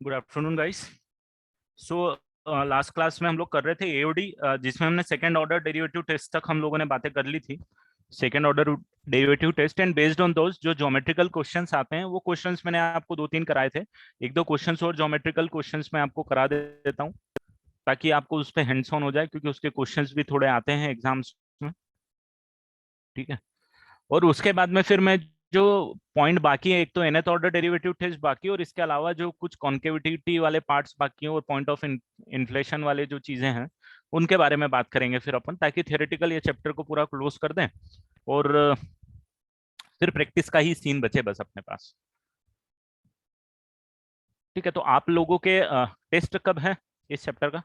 Good afternoon guys. So last class में हम लोग कर रहे थे एओडी, जिसमें हमने सेकंड ऑर्डर डेरिवेटिव टेस्ट तक हम लोगों ने बातें कर ली थी। Second order derivative test and based on those जो ज्योमेट्रिकल क्वेश्चंस आते हैं वो क्वेश्चंस मैंने आपको दो तीन कराए थे। एक दो क्वेश्चंस और ज्योमेट्रिकल क्वेश्चंस मैं आपको करा देता हूँ ताकि आपको उस पर हैंड्स ऑन हो जाए, क्योंकि उसके क्वेश्चंस भी थोड़े आते हैं एग्जाम्स में। ठीक है। और उसके बाद में फिर मैं जो पॉइंट बाकी है, एक तो nth ऑर्डर डेरिवेटिव टेस्ट बाकी, और इसके अलावा जो कुछ कॉन्केविटी वाले पार्ट्स बाकी हैं और पॉइंट ऑफ इन्फ्लेशन वाले जो चीजें हैं उनके बारे में बात करेंगे फिर अपन, ताकि थियोरेटिकल ये चैप्टर को पूरा क्लोज कर दें और फिर प्रैक्टिस का ही सीन बचे बस अपने पास। ठीक है, तो आप लोगों के टेस्ट कब है इस चैप्टर का?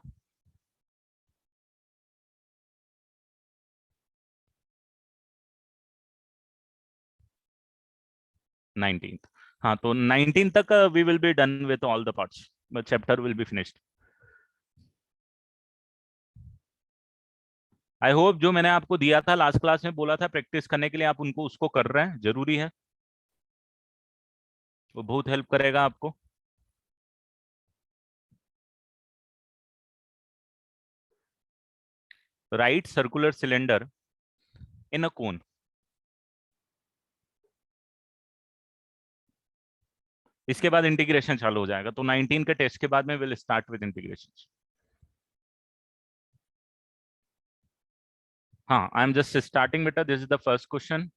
19th। हाँ, तो 19 तक we will be done with all the parts, chapter will be finished. I hope जो मैंने आपको दिया था लास्ट क्लास में, बोला था प्रैक्टिस करने के लिए, आप उनको उसको कर रहे हैं, जरूरी है, वो बहुत हेल्प करेगा आपको। राइट सर्कुलर सिलेंडर इन अ कोन। इसके बाद इंटीग्रेशन चालू हो जाएगा, तो 19 के टेस्ट के बाद में विल स्टार्ट विद इंटीग्रेशन। हाँ, आई एम जस्ट स्टार्टिंग बेटा, this is the first question.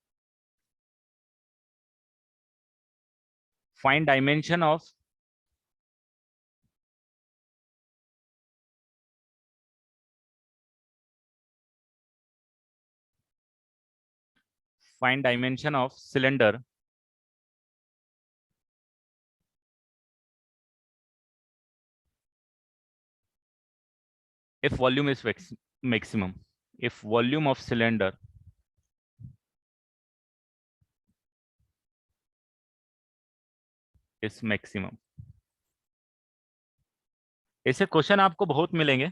Find dimension of find dimension of cylinder if volume is maximum, if volume of cylinder is maximum। ऐसे question आपको बहुत मिलेंगे।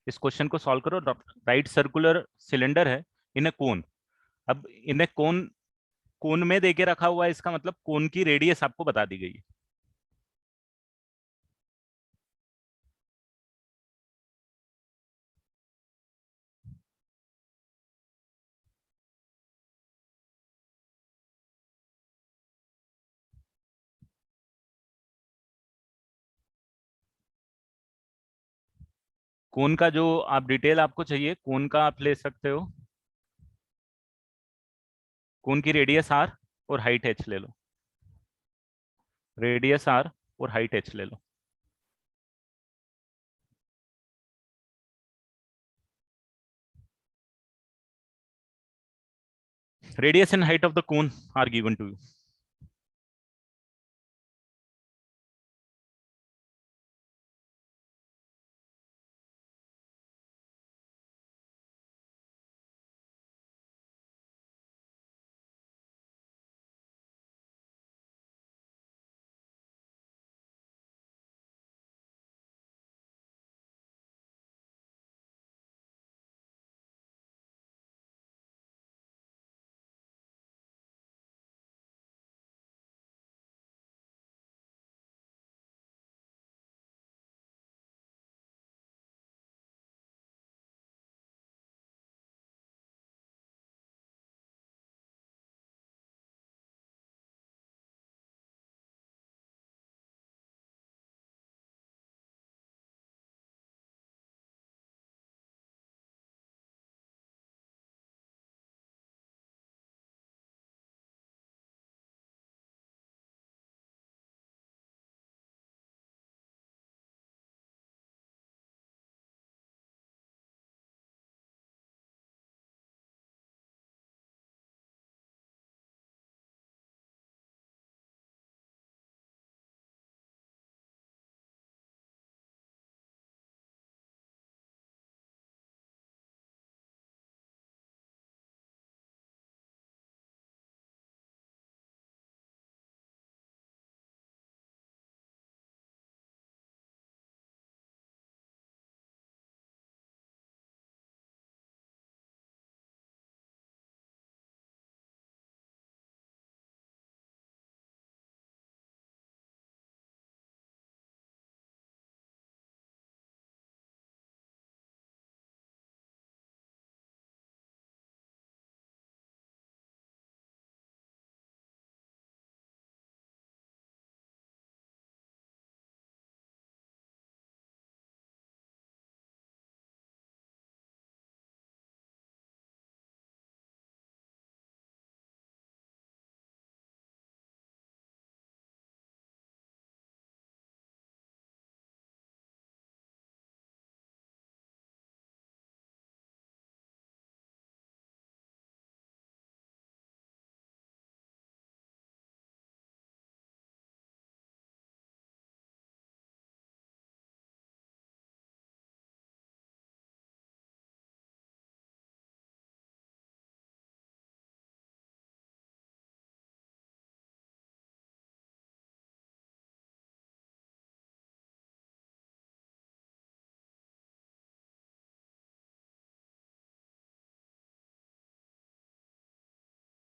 इस question को solve करो। Right circular cylinder है इन ए कोन। अब इन ए कोन, कोन में देके रखा हुआ है, इसका मतलब कोन की रेडियस आपको बता दी गई है। कोन का जो आप डिटेल आपको चाहिए, कोन का आप ले सकते हो। कोन की रेडियस आर और हाइट एच ले लो। रेडियस आर और हाइट एच ले लो। Radius and height of the cone are given to you.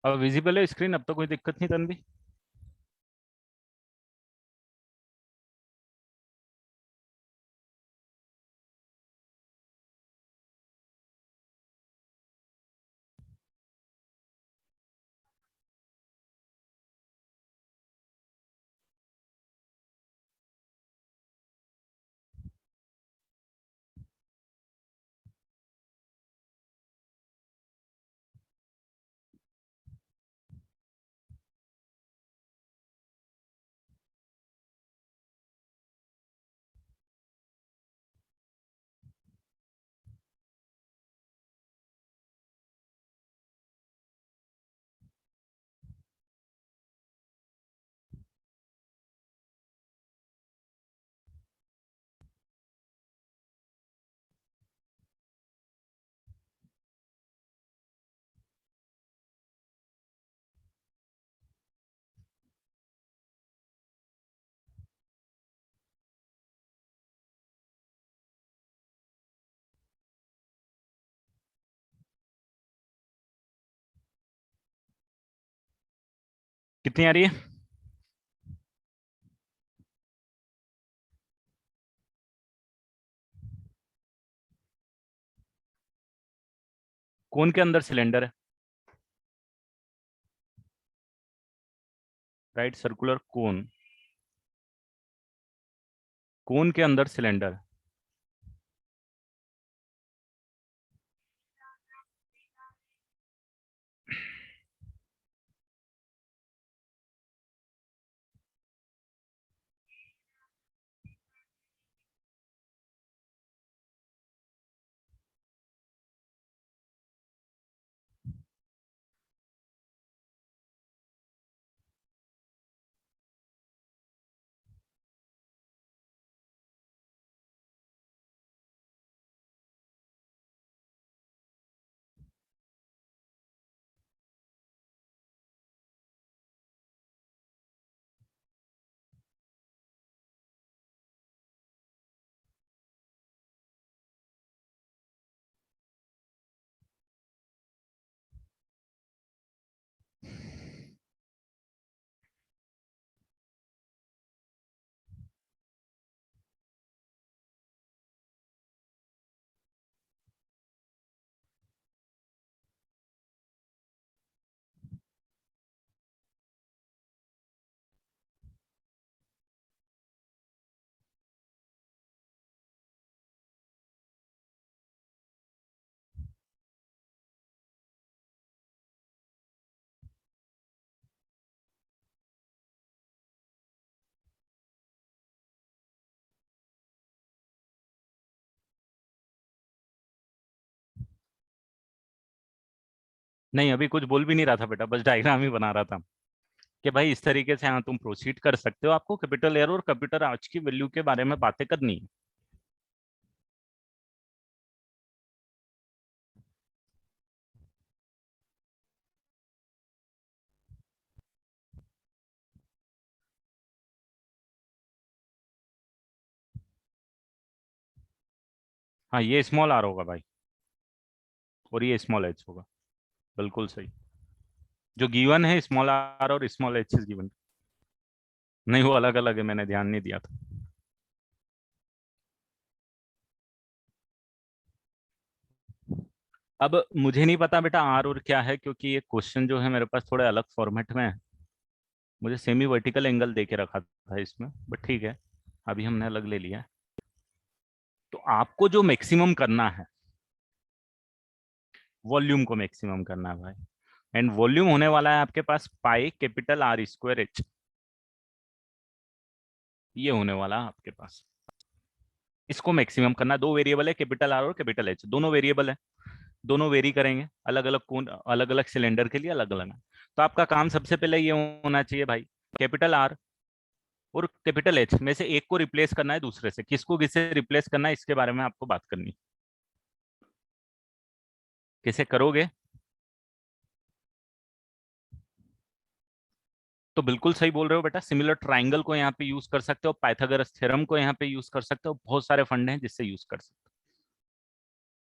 अब विजिबल है स्क्रीन, अब तो कोई दिक्कत नहीं तनवी। कितनी आ रही है? कोन के अंदर सिलेंडर है? राइट सर्कुलर कोन, कोन के अंदर सिलेंडर। नहीं, अभी कुछ बोल भी नहीं रहा था बेटा, बस डायग्राम ही बना रहा था कि भाई इस तरीके से हाँ तुम प्रोसीड कर सकते हो, आपको कैपिटल एयर और कैपिटल आर्च की वैल्यू के बारे में बातें करनी है। हाँ, ये स्मॉल आर होगा भाई, और ये स्मॉल एच होगा। बिल्कुल सही। जो गिवन है स्मॉल आर और स्मॉल एच इज गिवन। नहीं, वो अलग अलग है, मैंने ध्यान नहीं दिया था। अब मुझे नहीं पता बेटा आर और क्या है, क्योंकि ये क्वेश्चन जो है मेरे पास थोड़े अलग फॉर्मेट में है। मुझे सेमी वर्टिकल एंगल दे के रखा था इसमें, बट ठीक है, अभी हमने अलग ले लिया है। तो आपको जो मैक्सिमम करना है, वॉल्यूम को मैक्सिमम करना है भाई। एंड वॉल्यूम होने वाला है आपके पास pi capital R square h, ये होने वाला है आपके पास। इसको मैक्सिमम करना है। दो वेरिएबल है, कैपिटल आर और कैपिटल एच, दोनों वेरिएबल है, दोनों वेरी करेंगे अलग अलग कोण, अलग अलग सिलेंडर के लिए अलग अलग है। तो आपका काम सबसे पहले ये होना चाहिए भाई, कैपिटल आर और कैपिटल एच में से एक को रिप्लेस करना है दूसरे से। किसको किससे रिप्लेस करना है इसके बारे में आपको बात करनी है। कैसे करोगे? तो बिल्कुल सही बोल रहे हो बेटा, सिमिलर ट्राइंगल को यहाँ पे यूज कर सकते हो, पाइथागोरस थ्योरम को यहाँ पे यूज कर सकते हो, बहुत सारे फंड हैं जिससे यूज कर सकते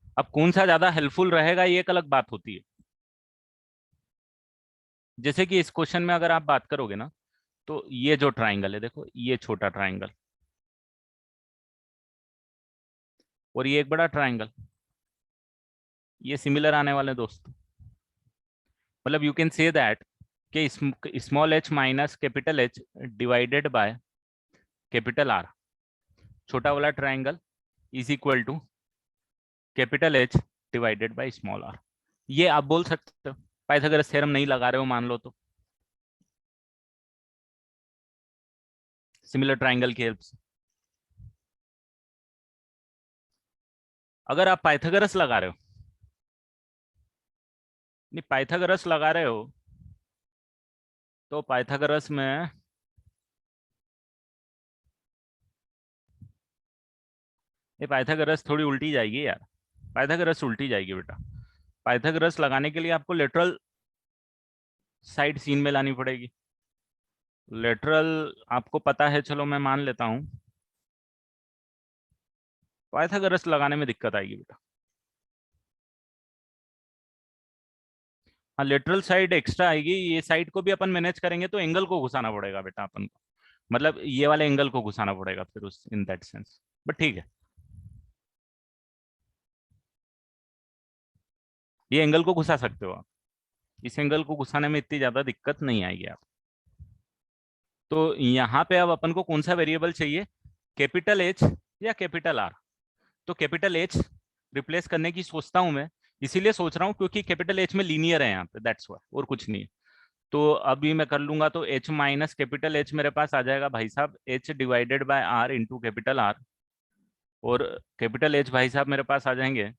हो। अब कौन सा ज्यादा हेल्पफुल रहेगा ये एक अलग बात होती है। जैसे कि इस क्वेश्चन में अगर आप बात करोगे ना, तो ये जो ट्राइंगल है, देखो ये छोटा ट्राइंगल और ये एक बड़ा ट्राइंगल, ये सिमिलर आने वाले दोस्त। मतलब यू कैन से दैट कि small H minus capital H divided by capital R, छोटा वाला triangle is equal to capital H divided by small R. ये आप बोल सकते हो, पाइथागोरस थ्योरम नहीं लगा रहे हो मान लो तो, सिमिलर ट्राइंगल की हेल्प से। अगर आप पाइथागोरस लगा रहे हो, नहीं पाइथागोरस लगा रहे हो, तो पाइथागोरस में ये पाइथागोरस थोड़ी उल्टी जाएगी यार, पाइथागोरस उल्टी जाएगी बेटा। पाइथागोरस लगाने के लिए आपको लेटरल साइड सीन में लानी पड़ेगी। लेटरल आपको पता है, चलो मैं मान लेता हूँ, पाइथागोरस लगाने में दिक्कत आएगी बेटा। हाँ लेटरल साइड एक्स्ट्रा आएगी, ये साइड को भी अपन मैनेज करेंगे तो एंगल को घुसाना पड़ेगा बेटा अपन को, मतलब ये वाले एंगल को घुसाना पड़ेगा फिर उस इन दैट सेंस, बट ठीक है, ये एंगल को घुसा सकते हो आप, इस एंगल को घुसाने में इतनी ज्यादा दिक्कत नहीं आएगी आप। तो यहाँ पे अब अपन को कौन सा वेरिएबल चाहिए, कैपिटल एच या कैपिटल आर। तो कैपिटल एच रिप्लेस करने की सोचता हूं मैं, इसीलिए सोच रहा हूँ क्योंकि कैपिटल एच में लीनियर है यहाँ पे, दैट्स व्हाई, और कुछ नहीं है। तो अभी मैं कर लूंगा, तो एच माइनस कैपिटल एच मेरे पास आ जाएगा भाई साहब H divided by R into capital R, और कैपिटल एच भाई साहब मेरे पास आ जाएंगे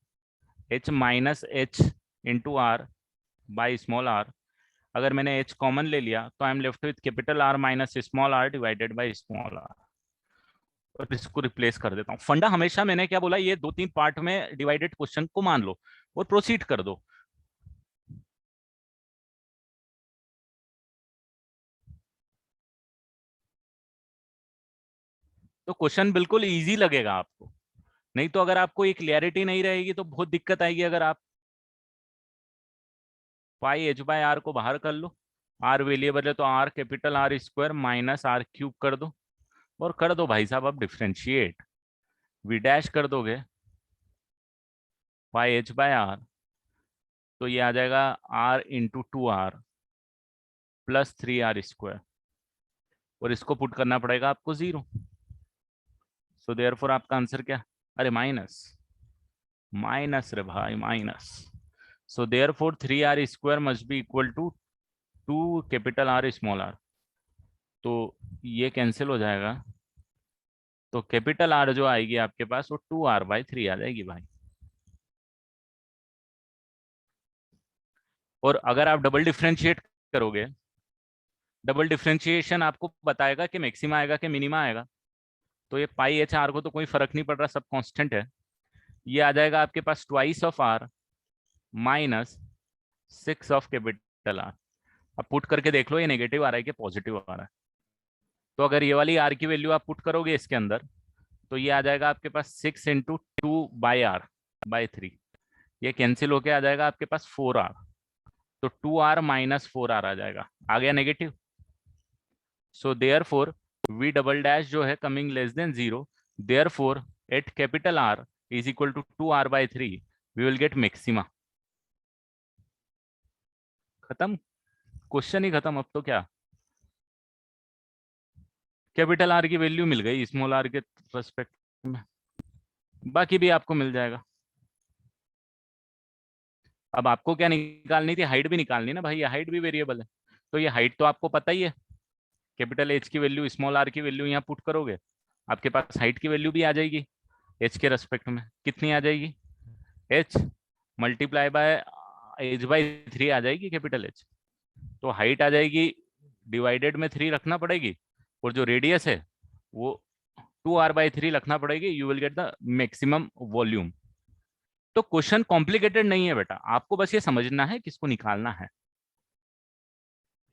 H minus H into R by small R. अगर मैंने एच कॉमन ले लिया तो I am left with capital R minus small R divided by small R, और इसको रिप्लेस कर देता हूँ। फंडा हमेशा मैंने क्या बोला, ये 2-3 पार्ट में डिवाइडेड क्वेश्चन को मान लो और प्रोसीड कर दो। तो क्वेश्चन बिल्कुल इजी लगेगा आपको, नहीं तो अगर आपको ये क्लियरिटी नहीं रहेगी तो बहुत दिक्कत आएगी। अगर आप पाई एच बाय आर को बाहर कर लो, आर वेरिएबल है तो R capital R square minus R cube कर दो, और कर दो भाई साहब अब डिफ्रेंशिएट, वी डैश कर दोगे पाई एच बाय आर, तो ये आ जाएगा R into 2 R plus 3 R square, और इसको पुट करना पड़ेगा आपको 0। सो देयरफॉर आपका आंसर क्या, अरे माइनस, माइनस रे भाई minus. So therefore 3 R square must be equal to 2 capital R small R, तो ये कैंसिल हो जाएगा, तो कैपिटल आर जो आएगी आपके पास वो 2 r/3 आ जाएगी भाई। और अगर आप डबल डिफ्रेंशिएट करोगे, डबल डिफ्रेंशिएशन आपको बताएगा कि मैक्सिमा आएगा कि मिनिमा आएगा, तो ये पाई एच आर को तो कोई फर्क नहीं पड़ रहा, सब कांस्टेंट है। ये आ जाएगा आपके पास twice of R minus 6 of capital R. अब पुट करके देख लो ये नेगेटिव आ रहा है कि पॉजिटिव आ रहा है। तो अगर ये वाली आर की वैल्यू आप पुट करोगे इसके अंदर, तो ये आ जाएगा आपके पास 6 × 2 बाई आर/3, ये कैंसिल होके आ जाएगा आपके पास 4 आर, तो 2 r माइनस 4 r आ जाएगा, आ गया negative. So therefore V double dash जो है coming less than 0, therefore at capital R is equal to 2 r/3 we will get maxima. खत्म, क्वेश्चन ही खत्म अब तो क्या, कैपिटल आर की वैल्यू मिल गई स्मॉल आर के रेस्पेक्ट में, बाकी भी आपको मिल जाएगा। अब आपको क्या निकालनी थी, हाइट भी निकालनी ना भाई, ये हाइट भी वेरिएबल है, तो ये हाइट तो आपको पता ही है, कैपिटल एच की वैल्यू स्मॉल आर की वैल्यू यहाँ पुट करोगे, आपके पास हाइट की वैल्यू भी आ जाएगी एच के रेस्पेक्ट में, कितनी आ जाएगी, एच मल्टीप्लाई बाय h/3 आ जाएगी कैपिटल एच, तो हाइट आ जाएगी डिवाइडेड में 3 रखना पड़ेगी, और जो रेडियस है वो 2r/3 रखना पड़ेगी, you will get the maximum volume. तो क्वेश्चन कॉम्प्लिकेटेड नहीं है बेटा, आपको बस ये समझना है किसको निकालना है।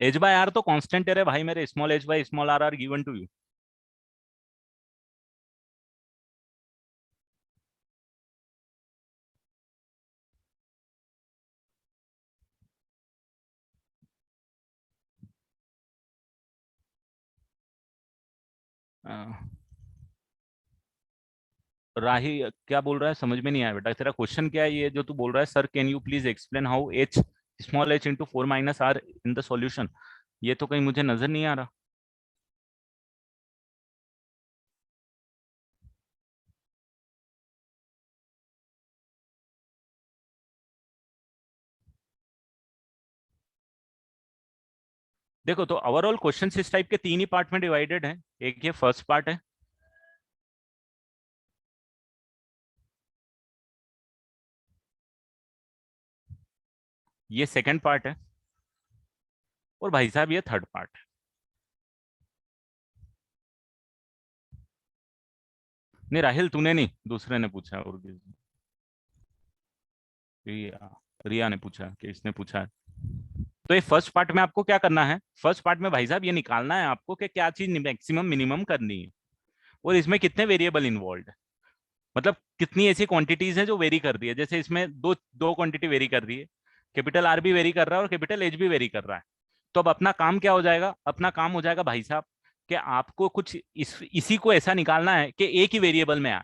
h/r तो कांस्टेंट है रे भाई मेरे, स्मॉल h/स्मॉल r are given to you. Rahi क्या बोल रहा है समझ में नहीं आया बेटा, तेरा क्वेश्चन क्या है? ये जो तू बोल रहा है sir can you please explain how H small H into 4 - r in the solution, ये तो कहीं मुझे नजर नहीं आ रहा। देखो तो ओवरऑल क्वेश्चन इस टाइप के 3 ही पार्ट में डिवाइडेड है। एक ये फर्स्ट पार्ट है, ये सेकंड पार्ट है, और भाई साहब ये थर्ड पार्ट है। नहीं राहिल तूने नहीं, दूसरे ने पूछा और रिया, रिया ने पूछा कि इसने पूछा है। तो ये फर्स्ट पार्ट में आपको क्या करना है? फर्स्ट पार्ट में भाई साहब ये निकालना है आपको कि क्या चीज मैक्सिमम मिनिमम करनी है, और इसमें कितने वेरिएबल इन्वॉल्व है, मतलब कितनी ऐसी क्वांटिटीज हैं जो वेरी कर रही है। जैसे इसमें दो दो क्वांटिटी वेरी कर रही है, कैपिटल आर भी वेरी कर रहा है और कैपिटल एच भी वेरी कर रहा है। तो अब अपना काम क्या हो जाएगा? अपना काम हो जाएगा भाई साहब कि आपको कुछ इसी को ऐसा निकालना है कि एक ही वेरिएबल में आए।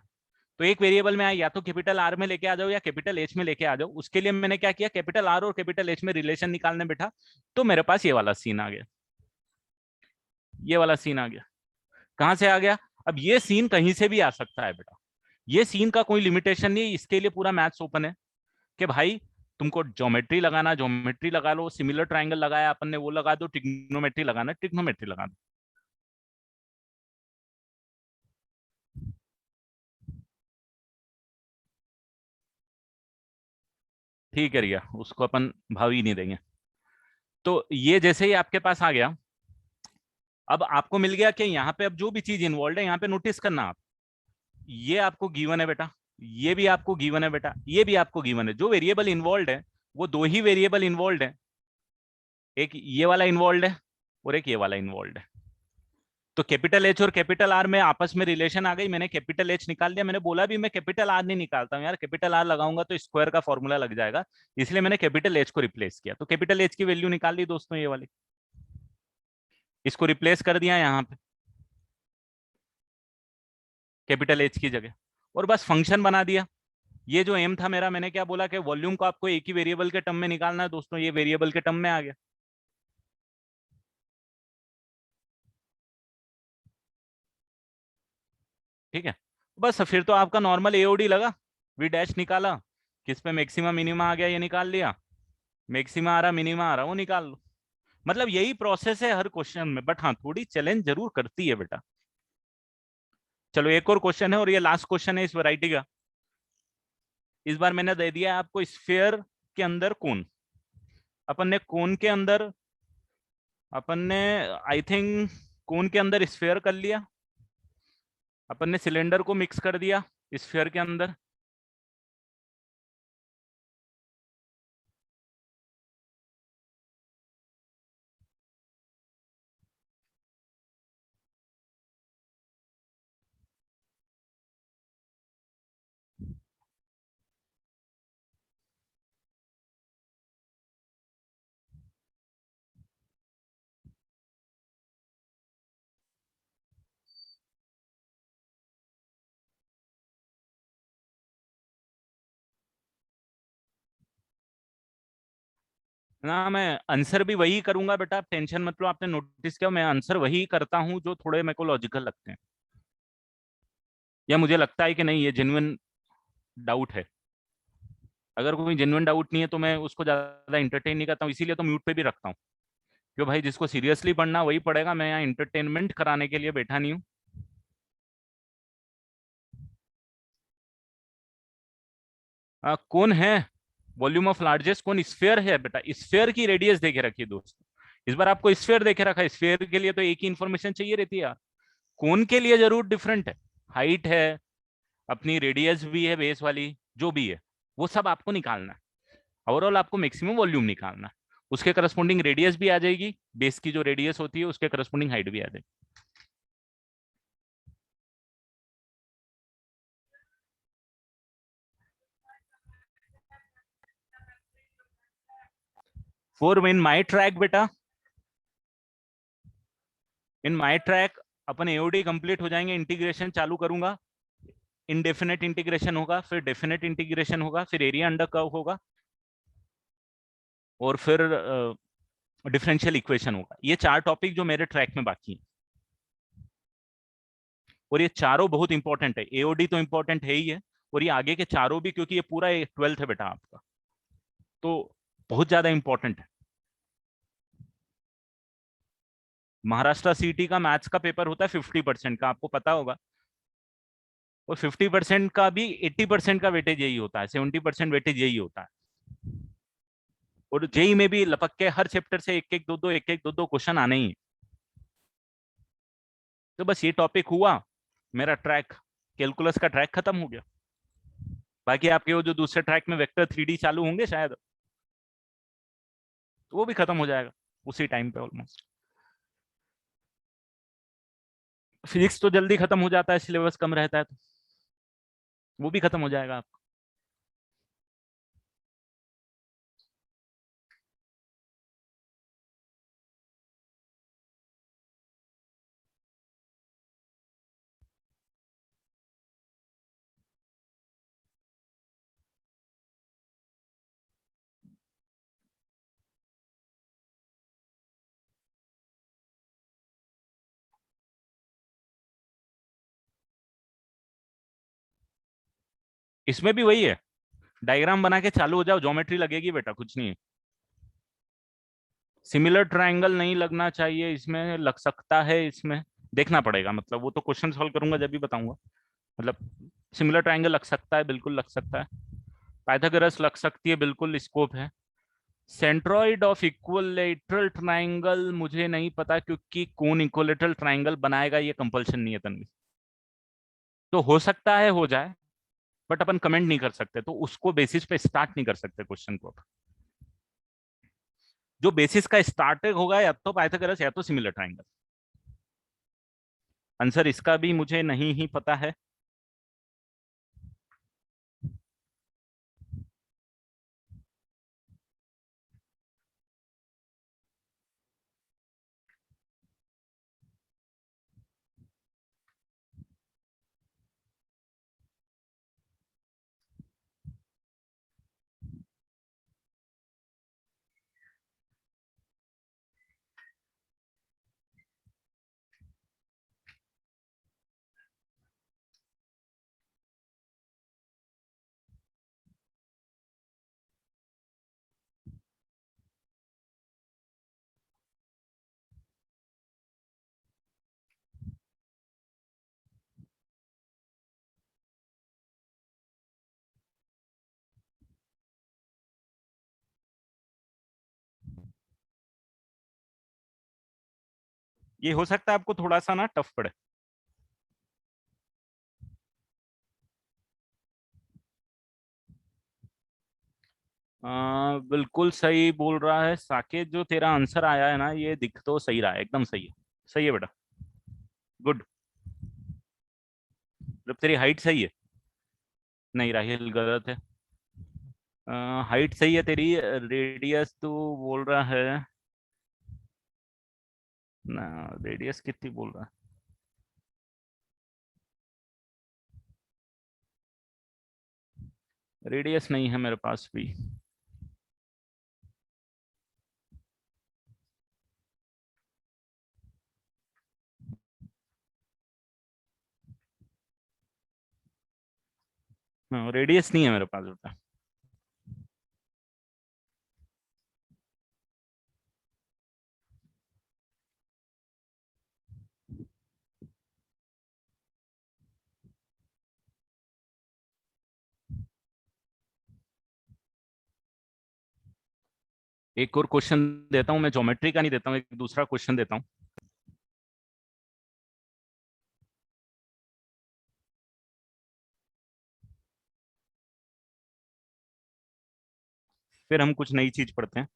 तो एक वेरिएबल में आए, या तो कैपिटल आर में लेके आ जाओ या कैपिटल एच में लेके आ जाओ। उसके लिए मैंने क्या किया, कैपिटल आर और कैपिटल एच में रिलेशन निकालने बैठा, तो मेरे पास ये वाला सीन आ गया, ये वाला सीन आ गया। कहां से आ गया? अब ये सीन कहीं से भी आ सकता है बेटा, ये सीन का कोई लिमिटेशन नहीं, इसके लिए पूरा मैथ्स ओपन है कि भाई तुमको ज्योमेट्री लगाना ज्योमेट्री लगा लो, सिमिलर ट्रायंगल लगाया अपन ने वो लगा दो, ट्रिग्नोमेट्री लगाना ट्रिग्नोमेट्री लगा दो। ठीक है रिया, उसको अपन भाव ही नहीं देंगे। तो ये जैसे ही आपके पास आ गया, अब आपको मिल गया कि यहाँ पे अब जो भी चीज इन्वॉल्व है यहाँ पे नोटिस करना आप, ये आपको गिवन है बेटा, ये भी आपको गिवन है बेटा, ये भी आपको गिवन है। जो वेरिएबल इन्वॉल्व है वो दो ही वेरिएबल इन्वॉल्व है, एक ये वाला इन्वॉल्व है और एक ये वाला इन्वॉल्व है। तो कैपिटल एच और कैपिटल आर में आपस में रिलेशन आ गई, मैंने कैपिटल एच निकाल दिया। मैंने बोला भी मैं कैपिटल आर नहीं निकालता हूँ यार, कैपिटल आर लगाऊंगा तो स्क्वायर का फॉर्मूला लग जाएगा, इसलिए मैंने कैपिटल एच को रिप्लेस किया। तो कैपिटल एच की वैल्यू निकाल दी दोस्तों, ये वाली, इसको रिप्लेस कर दिया यहाँ पे कैपिटल एच की जगह, और बस फंक्शन बना दिया। ये जो एम था मेरा, मैंने क्या बोला कि वॉल्यूम को आपको एक ही वेरिएबल के टर्म में निकालना है दोस्तों, ये वेरिएबल के टर्म में आ गया। ठीक है, बस फिर तो आपका नॉर्मल एओडी लगा, वी डैश निकाला, किस पे मैक्सिमम मिनिमा आ गया ये निकाल लिया, मैक्सिमा आ रहा मिनिमा आ रहा वो निकाल लो। मतलब यही प्रोसेस है हर क्वेश्चन में, बट हाँ थोड़ी चैलेंज जरूर करती है बेटा। चलो एक और क्वेश्चन है और ये लास्ट क्वेश्चन है इस वैरायटी का। इस बार मैंने दे दिया है आपको स्फीयर के अंदर कोन। अपन ने कोन के अंदर, अपन ने आई थिंक कोन के अंदर स्फीयर कर लिया, अपन ने सिलेंडर को मिक्स कर दिया स्फीयर के अंदर। ना मैं आंसर भी वही करूंगा बेटा, आप टेंशन मत लो। आपने नोटिस किया मैं आंसर वही करता हूँ जो थोड़े मेरे को लॉजिकल लगते हैं, या मुझे लगता है कि नहीं ये जेन्युइन डाउट है। अगर कोई जेन्युइन डाउट नहीं है तो मैं उसको ज्यादा इंटरटेन नहीं करता हूँ, इसीलिए तो म्यूट पे भी रखता हूँ। क्यों भाई, जिसको सीरियसली पढ़ना वही पढ़ेगा, मैं यहाँ इंटरटेनमेंट कराने के लिए बैठा नहीं हूँ। कौन है वॉल्यूम ऑफ लार्जेस्ट कौन? स्फेयर है बेटा, स्फेयर की रेडियस देखे रखिए दोस्तों। इस बार आपको स्फेयर देखे रखा है, स्फेयर के लिए तो एक ही इंफॉर्मेशन चाहिए रहती है यार, कौन के लिए जरूर डिफरेंट है, हाइट है, अपनी रेडियस भी है बेस वाली, जो भी है वो सब आपको निकालना है। ओवरऑल आपको मैक्सिमम वॉल्यूम निकालना है, उसके करस्पॉन्डिंग रेडियस भी आ जाएगी, बेस की जो रेडियस होती है उसके करस्पॉन्डिंग हाइट भी आ जाएगी। 4 इन माई ट्रैक बेटा, इन माई ट्रैक अपन एओडी कंप्लीट हो जाएंगे, इंटीग्रेशन चालू करूंगा, इनडेफिनेट इंटीग्रेशन होगा, फिर डेफिनेट इंटीग्रेशन होगा, फिर एरिया अंडर कर्व होगा, और फिर डिफरेंशियल इक्वेशन होगा। ये 4 टॉपिक जो मेरे ट्रैक में बाकी हैं, और ये चारों बहुत इंपॉर्टेंट है। एओडी तो इंपॉर्टेंट है ही है, और ये आगे के चारों भी, क्योंकि ये पूरा 12th है बेटा आपका, तो बहुत ज्यादा इंपॉर्टेंट है। महाराष्ट्र सीटी का मैथ्स का पेपर होता है 50% का, आपको पता होगा, और 50% का भी 80% का वेटेज यही होता है, 70% वेटेज यही होता है। और जेई में भी लपक के हर चैप्टर से एक एक दो दो क्वेश्चन आने ही है। तो बस ये टॉपिक हुआ, मेरा ट्रैक, कैलकुलस का ट्रैक खत्म हो गया। बाकी आपके वो जो दूसरे ट्रैक में वेक्टर 3D चालू होंगे शायद, तो वो भी खत्म हो जाएगा उसी टाइम पे ऑलमोस्ट। फिजिक्स तो जल्दी खत्म हो जाता है, सिलेबस कम रहता है, तो वो भी खत्म हो जाएगा आपका। इसमें भी वही है, डायग्राम बना के चालू हो जाओ, ज्योमेट्री लगेगी बेटा, कुछ नहीं है। सिमिलर ट्रायंगल नहीं लगना चाहिए, इसमें लग सकता है, इसमें देखना पड़ेगा, मतलब वो तो क्वेश्चन सॉल्व करूंगा जब भी बताऊंगा। मतलब सिमिलर ट्रायंगल लग सकता है, बिल्कुल लग सकता है। पाइथागोरस लग सकती है, बिल्कुल स्कोप है। सेंट्रॉइड ऑफ इक्विलेटरल ट्रायंगल मुझे नहीं पता, क्योंकि कौन इक्विलेटरल ट्रायंगल बनाएगा ये कंपल्शन नहीं है तनवी। तो हो सकता है हो जाए, बट अपन कमेंट नहीं कर सकते, तो उसको बेसिस पे स्टार्ट नहीं कर सकते क्वेश्चन को। जो बेसिस का स्टार्ट होगा या तो पाइथागोरस या तो सिमिलर ट्रायंगल। आंसर इसका भी मुझे नहीं ही पता है। ये हो सकता है आपको थोड़ा सा ना टफ पड़े। बिल्कुल सही बोल रहा है साकेत, जो तेरा आंसर आया है ना, ये दिख तो सही रहा है, एकदम सही है। सही है बेटा, गुड। जब तेरी हाइट सही है। नहीं राहिल, गलत है। हाइट सही है तेरी, रेडियस तू बोल रहा है ना, रेडियस कितनी बोल रहा है? रेडियस नहीं है मेरे पास भी। हाँ, रेडियस नहीं है मेरे पास बेटा। एक और क्वेश्चन देता हूँ मैं, ज्योमेट्री का नहीं देता हूँ, एक दूसरा क्वेश्चन देता हूँ। फिर हम कुछ नई चीज पढ़ते हैं।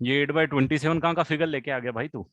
ये 8/27 कहाँ का फिगर लेके आ गया भाई तू?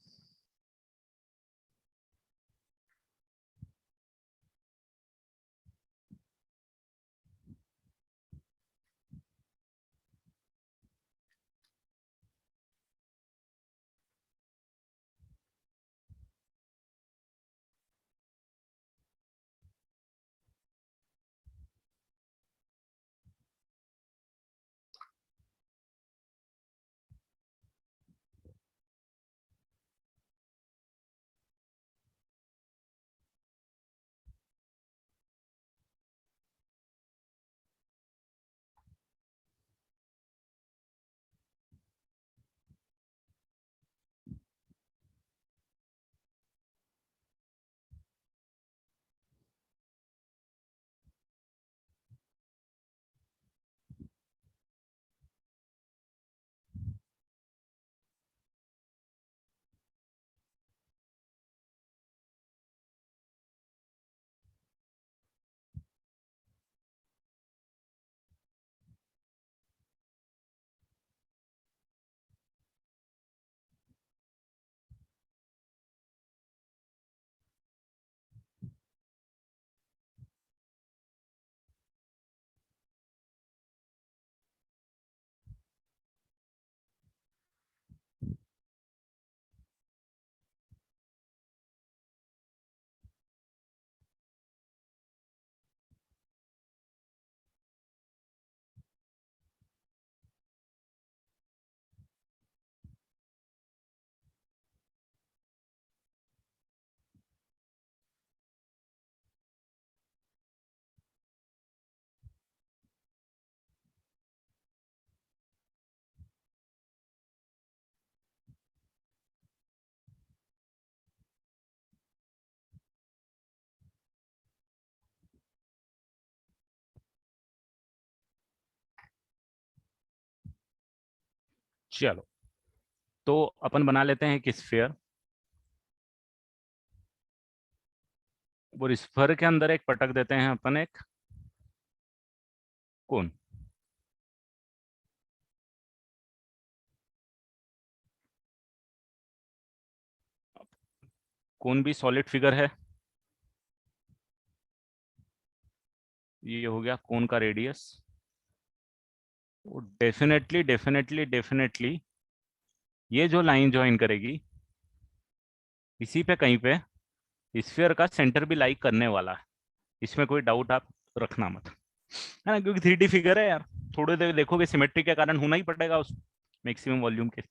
चलो, तो अपन बना लेते हैं एक स्फीयर। और स्फीयर के अंदर एक पटक देते हैं अपन, एक कोन। कोन भी सॉलिड फिगर है। ये हो गया कोन का रेडियस। डेफिनेटली डेफिनेटली डेफिनेटली ये जो लाइन ज्वाइन करेगी इसी पे कहीं पे स्फीयर का सेंटर भी लाइक करने वाला है। इसमें कोई डाउट आप रखना मत, है ना, क्योंकि 3D फिगर है यार। थोड़ी देर देखोगे सिमेट्री के कारण होना ही पड़ेगा उस मैक्सिमम वॉल्यूम के।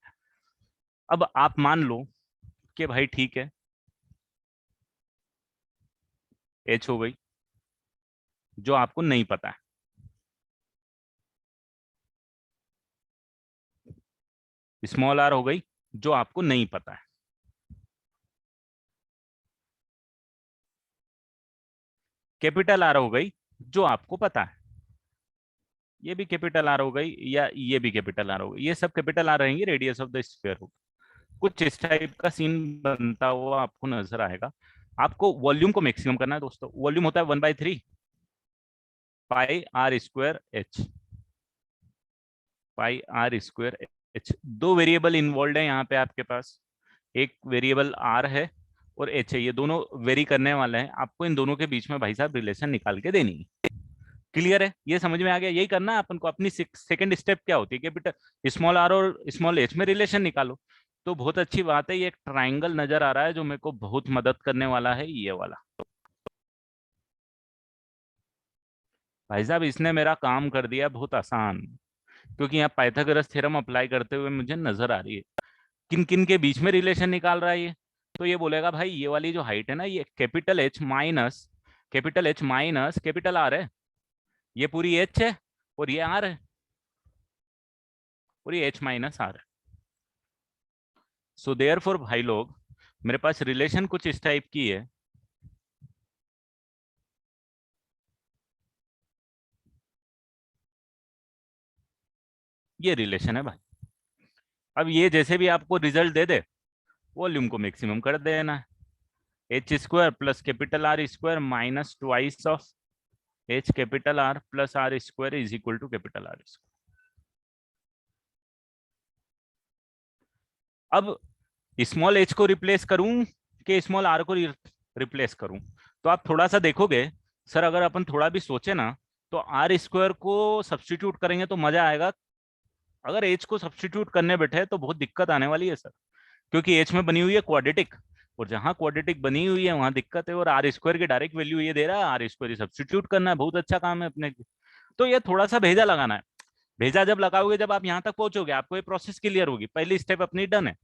अब आप मान लो कि भाई ठीक है, एच हो गई जो आपको नहीं पता है, स्मॉल आर हो गई जो आपको नहीं पता है, कैपिटल आर हो गई जो आपको पता है, ये भी कैपिटल आर हो गई या ये भी कैपिटल आर हो गई, ये सब कैपिटल आर रहेंगी, रेडियस ऑफ द स्फीयर हो। कुछ इस टाइप का सीन बनता हुआ आपको नजर आएगा। आपको वॉल्यूम को मैक्सिमम करना है दोस्तों। वॉल्यूम होता है 1/3 pi r square h. Pi r square h. दो वेरिएबल इन्वॉल्व है यहाँ पे आपके पास, एक वेरिएबल आर है और एच है। ये दोनों वेरी करने वाले हैं। आपको इन दोनों के बीच में भाई साहब रिलेशन निकाल के देनी है। क्लियर है? ये समझ में आ गया? यही करना है अपन को। अपनी सेकंड स्टेप क्या होती है? कैपिटल स्मॉल आर और स्मॉल एच में रिलेशन निकालो। तो बहुत अच्छी बात है, ये एक ट्राइंगल नजर आ रहा है जो मेरे को बहुत मदद करने वाला है, ये वाला। भाई साहब इसने मेरा काम कर दिया बहुत आसान, क्योंकि यहाँ पाइथागोरस थ्योरम अप्लाई करते हुए मुझे नजर आ रही है किन किन के बीच में रिलेशन निकाल रहा है ये। तो ये बोलेगा भाई ये वाली जो हाइट है ना, ये capital H minus capital R है। ये पूरी एच है और ये आर है, और ये एच माइनस आर है। सो देयर फॉर भाई लोग, मेरे पास रिलेशन कुछ इस टाइप की है। ये रिलेशन है भाई। अब ये जैसे भी आपको रिजल्ट दे दे, वॉल्यूम को मैक्सिमम कर देना है। H square plus capital R square minus twice of H capital R plus R square is equal to capital R square. अब स्मॉल एच को रिप्लेस करूं कि स्मॉल आर को रिप्लेस करूं, तो आप थोड़ा सा देखोगे सर, अगर अपन थोड़ा भी सोचे ना, तो आर स्क्वायर को सब्स्टिट्यूट करेंगे तो मजा आएगा। अगर एच को सब्स्टिट्यूट करने बैठे तो बहुत दिक्कत आने वाली है सर, क्योंकि एच में बनी हुई है क्वाड्रेटिक, और जहां क्वाड्रेटिक बनी हुई है वहां दिक्कत है, और आर स्क्वायर की डायरेक्ट वैल्यू ये दे रहा है, आर स्क्वायर सब्स्टिट्यूट करना है, बहुत अच्छा काम है अपने। तो ये थोड़ा सा भेजा लगाना है। भेजा जब लगाओगे, जब आप यहाँ तक पहुंचोगे, आपको ये प्रोसेस क्लियर होगी। पहली स्टेप अपनी डन है,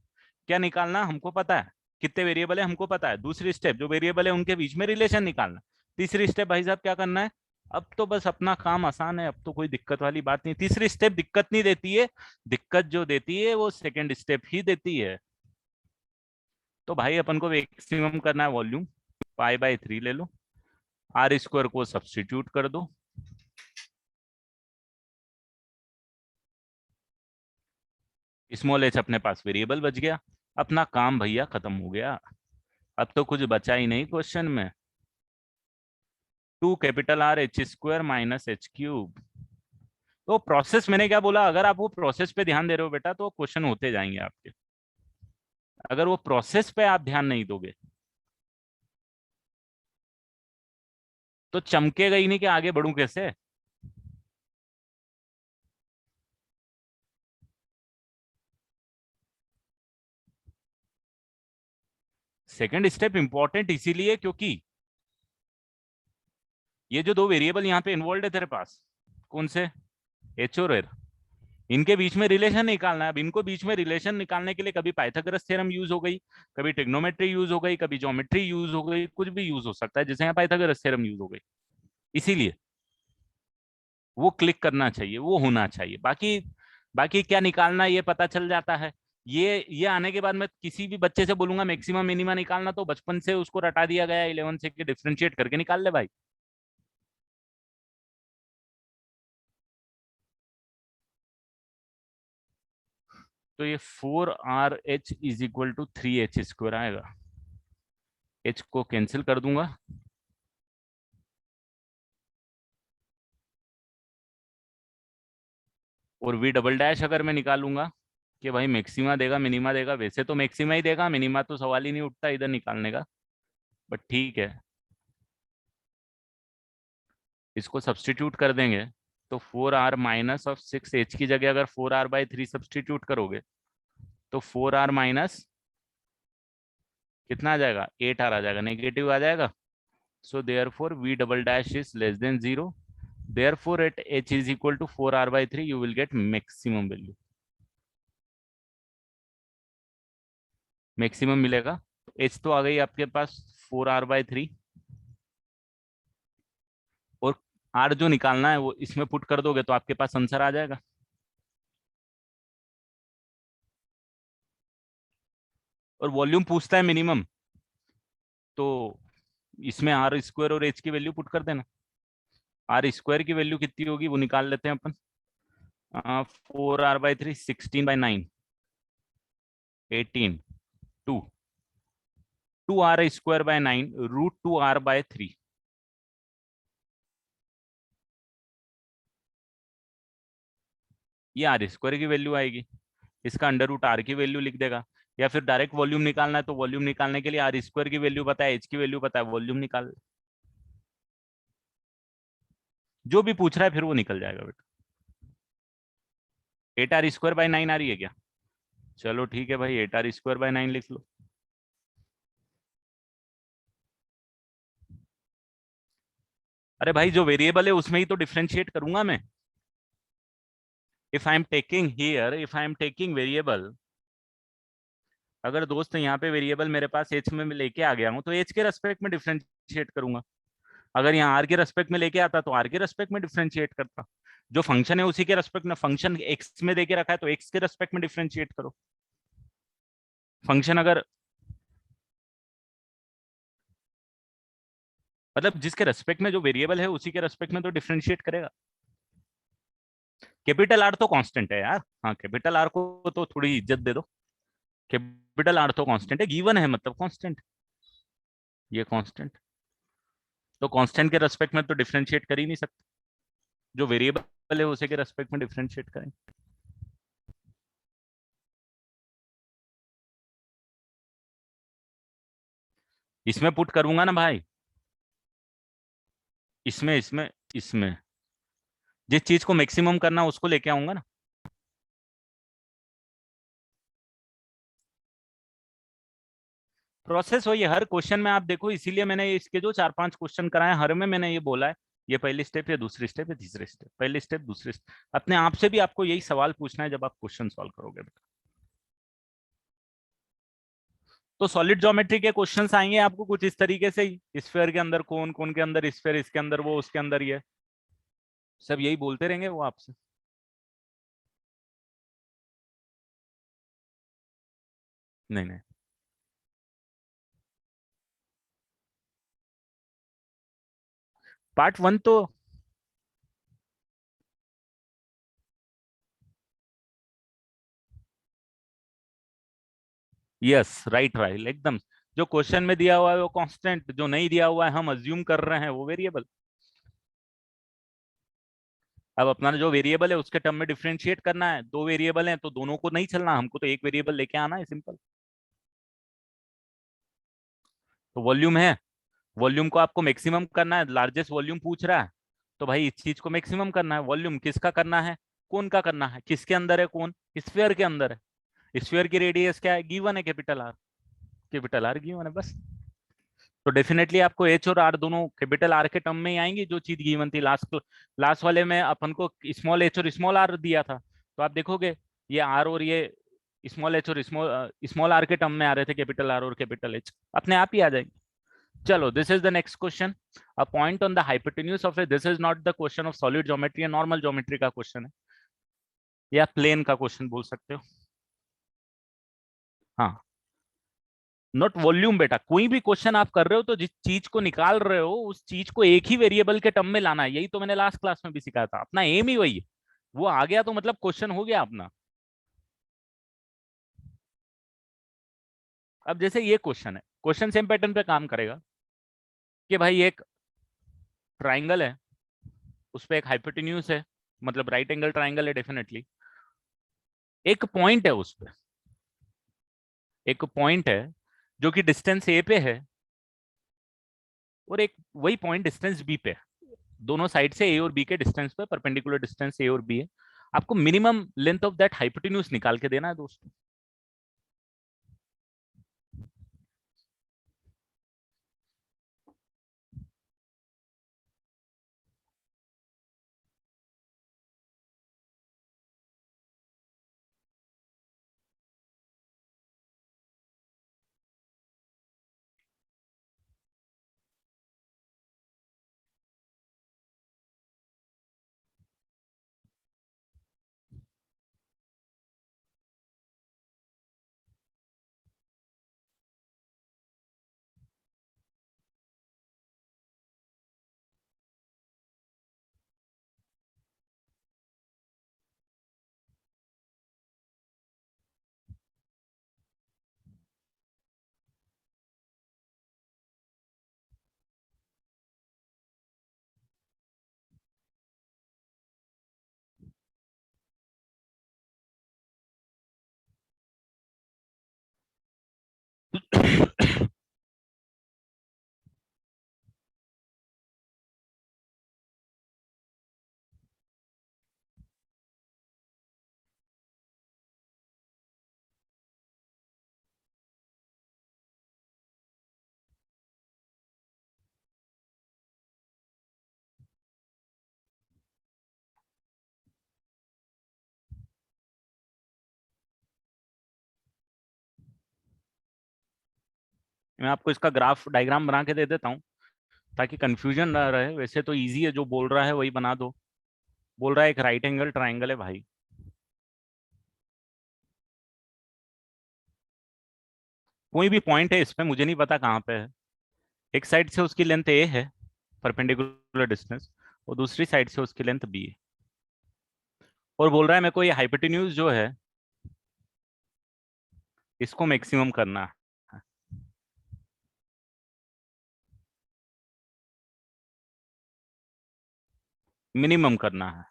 क्या निकालना हमको पता है, कितने वेरिएबल है हमको पता है। दूसरी स्टेप, जो वेरिएबल है उनके बीच में रिलेशन निकालना। तीसरी स्टेप भाई साहब क्या करना है, अब तो बस अपना काम आसान है, अब तो कोई दिक्कत वाली बात नहीं। तीसरी स्टेप दिक्कत नहीं देती है, दिक्कत जो देती है वो सेकंड स्टेप ही देती है। तो भाई अपन को मैक्सिमम करना है वॉल्यूम, पाई बाय 3 ले लो, आर स्क्वायर को सब्स्टिट्यूट कर दो, स्मॉल एच अपने पास वेरिएबल बच गया, अपना काम भैया खत्म हो गया। अब तो कुछ बचा ही नहीं क्वेश्चन में। 2 capital R H square minus H cube. तो प्रोसेस मैंने क्या बोला, अगर आप वो प्रोसेस पे ध्यान दे रहे हो बेटा तो क्वेश्चन होते जाएंगे आपके। अगर वो प्रोसेस पे आप ध्यान नहीं दोगे तो चमकेगा ही नहीं कि आगे बढ़ूं कैसे। सेकंड स्टेप इंपॉर्टेंट इसीलिए क्योंकि ये जो दो वेरिएबल यहाँ पे इन्वॉल्व है तेरे पास, कौन से, एच और एर, इनके बीच में रिलेशन निकालना है। अब इनको बीच में रिलेशन निकालने के लिए कभी पाइथागोरस थ्योरम यूज हो गई, कभी ट्रिग्नोमेट्री यूज हो गई, कभी ज्योमेट्री यूज हो गई, कुछ भी यूज हो सकता है, जैसे यहाँ पाइथागोरस थ्योरम यूज हो गई। इसीलिए वो क्लिक करना चाहिए, वो होना चाहिए। बाकी बाकी क्या निकालना ये पता चल जाता है। ये आने के बाद मैं किसी भी बच्चे से बोलूंगा मैक्सिमम मिनिमा निकालना, तो बचपन से उसको रटा दिया गया 11 से कि डिफरेंशिएट करके निकाल ले भाई। तो ये 4RH is equal to 3H² आएगा। एच को कैंसिल कर दूंगा, और वी डबल डैश अगर मैं निकालूंगा कि भाई मैक्सिमा देगा मिनिमा देगा, वैसे तो मैक्सिमा ही देगा, मिनिमा तो सवाल ही नहीं उठता इधर निकालने का, बट ठीक है, इसको सब्सटीट्यूट कर देंगे। तो 4R - 6H की जगह अगर 4R/3 सब्सटीट्यूट करोगे तो 4R- कितना आ जाएगा, 8R आ जाएगा, नेगेटिव आ जाएगा। So therefore V double dash is less than 0, therefore at H is equal to 4R/3 you will get maximum value. Maximum मिलेगा, एच तो आ गई आपके पास 4R/3, और आर जो निकालना है वो इसमें पुट कर दोगे तो आपके पास आंसर आ जाएगा। और वॉल्यूम पूछता है मिनिमम, तो इसमें आर स्क्वायर और एच की वैल्यू पुट कर देना। आर स्क्वायर की वैल्यू कितनी होगी वो निकाल लेते हैं अपन। 4R/3 16/9 18 2, 2R²/9 √2R/3। ये आर स्क्वायर की वैल्यू आएगी, इसका अंडर रूट आर की वैल्यू लिख देगा। या फिर डायरेक्ट वॉल्यूम निकालना है तो वॉल्यूम निकालने के लिए आर स्क्वायर की वैल्यू पता है, एच की वैल्यू पता है, वॉल्यूम निकाल, जो भी पूछ रहा है फिर वो निकल जाएगा बेटा। 8R²/9 आ रही है क्या, चलो ठीक है भाई, 8R²/9 लिख लो। अरे भाई जो वेरिएबल है उसमें ही तो डिफ्रेंशिएट करूंगा मैं। If I am taking variable, अगर दोस्त यहाँ पे वेरिएबल मेरे पास एच में मैं लेके आ गया हूँ तो एच के रेस्पेक्ट में डिफ्रेंशिएट करूंगा। अगर यहाँ आर के रेस्पेक्ट में लेके आता तो आर के रेस्पेक्ट में डिफ्रेंशिएट करता। जो फंक्शन है उसी के रेस्पेक्ट में, फंक्शन एक्स में देके रखा है तो एक्स के रेस्पेक्ट में डिफ्रेंशिएट करो। फंक्शन अगर मतलब जिसके रेस्पेक्ट में जो वेरिएबल है उसी के रेस्पेक्ट में तो डिफ्रेंशिएट करेगा। कैपिटल आर तो कांस्टेंट है यार, हाँ कैपिटल आर को तो थोड़ी इज्जत दे दो। कैपिटल आर तो कांस्टेंट है, गिवन है मतलब कांस्टेंट, ये कांस्टेंट तो कांस्टेंट के रेस्पेक्ट में तो डिफरेंशिएट कर ही नहीं सकते। जो वेरिएबल है उसी के रेस्पेक्ट में डिफरेंशिएट करें। इसमें पुट करूंगा ना भाई, इसमें इसमें इसमें जिस चीज को मैक्सिमम करना उसको लेके आऊंगा ना। प्रोसेस वही है हर क्वेश्चन में, आप देखो इसीलिए मैंने इसके जो 4-5 क्वेश्चन कराए हर में मैंने ये बोला है, ये पहली स्टेप, ये दूसरी स्टेप, ये तीसरी स्टेप, पहली स्टेप दूसरी स्टेप। अपने आप से भी आपको यही सवाल पूछना है जब आप क्वेश्चन सॉल्व करोगे। तो सॉलिड ज्योमेट्री के क्वेश्चंस आएंगे आपको कुछ इस तरीके से ही, स्फीयर के अंदर कौन, कौन के अंदर स्फीयर, इसके अंदर वो, उसके अंदर ये, सब यही बोलते रहेंगे वो आपसे। नहीं नहीं, पार्ट वन तो, यस राइट राइट एकदम। जो क्वेश्चन में दिया हुआ है वो कांस्टेंट, जो नहीं दिया हुआ है हम अज्यूम कर रहे हैं वो वेरिएबल। अब अपना जो वेरिएबल है उसके टर्म में डिफरेंशिएट करना है, दो वेरिएबल हैं तो दोनों को नहीं चलना, हमको तो एक वेरिएबल लेके आना है, सिंपल। तो वॉल्यूम है, वॉल्यूम को आपको मैक्सिमम करना है, लार्जेस्ट वॉल्यूम पूछ रहा है, तो भाई इस चीज को मैक्सिमम करना है। वॉल्यूम किसका करना है, कौन का करना है, किसके अंदर है कौन, स्फीयर के अंदर है। स्फीयर की रेडियस क्या है, गिवन है capital R, capital are given है बस। तो डेफिनेटली आपको एच और आर दोनों कैपिटल आर के टर्म में ही आएंगी, जो चीज गिवन थी लास्ट, लास्ट वाले में अपन को स्मॉल एच और स्मॉल आर दिया था, तो आप देखोगे ये आर और ये स्मॉल एच और स्मॉल स्मॉल आर के टर्म में आ रहे थे, कैपिटल आर और कैपिटल एच अपने आप ही आ जाएंगे। चलो this is the next question, a point on the hypotenuse of A, this is not the question of solid geometry, normal geometry का क्वेश्चन है, या प्लेन का क्वेश्चन बोल सकते हो। हाँ, नॉट वॉल्यूम बेटा, कोई भी क्वेश्चन आप कर रहे हो तो जिस चीज को निकाल रहे हो उस चीज को एक ही वेरिएबल के टर्म में लाना है, यही तो मैंने लास्ट क्लास में भी सिखाया था, अपना एम ही वही है। वो आ गया तो मतलब क्वेश्चन हो गया अपना। अब जैसे ये क्वेश्चन है, क्वेश्चन सेम पैटर्न पे काम करेगा कि भाई एक ट्राइंगल है, उस पे एक हाइपोटेन्यूज है, मतलब राइट एंगल ट्राइंगल है डेफिनेटली, एक पॉइंट है उस पे, एक पॉइंट है जो कि डिस्टेंस ए पे है, और एक वही पॉइंट डिस्टेंस बी पे है। दोनों साइड से ए और बी के डिस्टेंस पे परपेंडिकुलर डिस्टेंस ए और बी है, आपको minimum length of that hypotenuse निकाल के देना है दोस्तों। मैं आपको इसका ग्राफ डायग्राम बना के दे देता हूँ ताकि कंफ्यूजन ना रहे, वैसे तो इजी है, जो बोल रहा है वही बना दो। बोल रहा है एक राइट एंगल ट्राइंगल है भाई, कोई भी पॉइंट है इसमें, मुझे नहीं पता कहाँ पे है, एक साइड से उसकी लेंथ ए है, परपेंडिकुलर डिस्टेंस, और दूसरी साइड से उसकी लेंथ बी है, और बोल रहा है मेरे को ये हाइपोटेन्यूज जो है इसको मैक्सिमम करना है, मिनिमम करना है।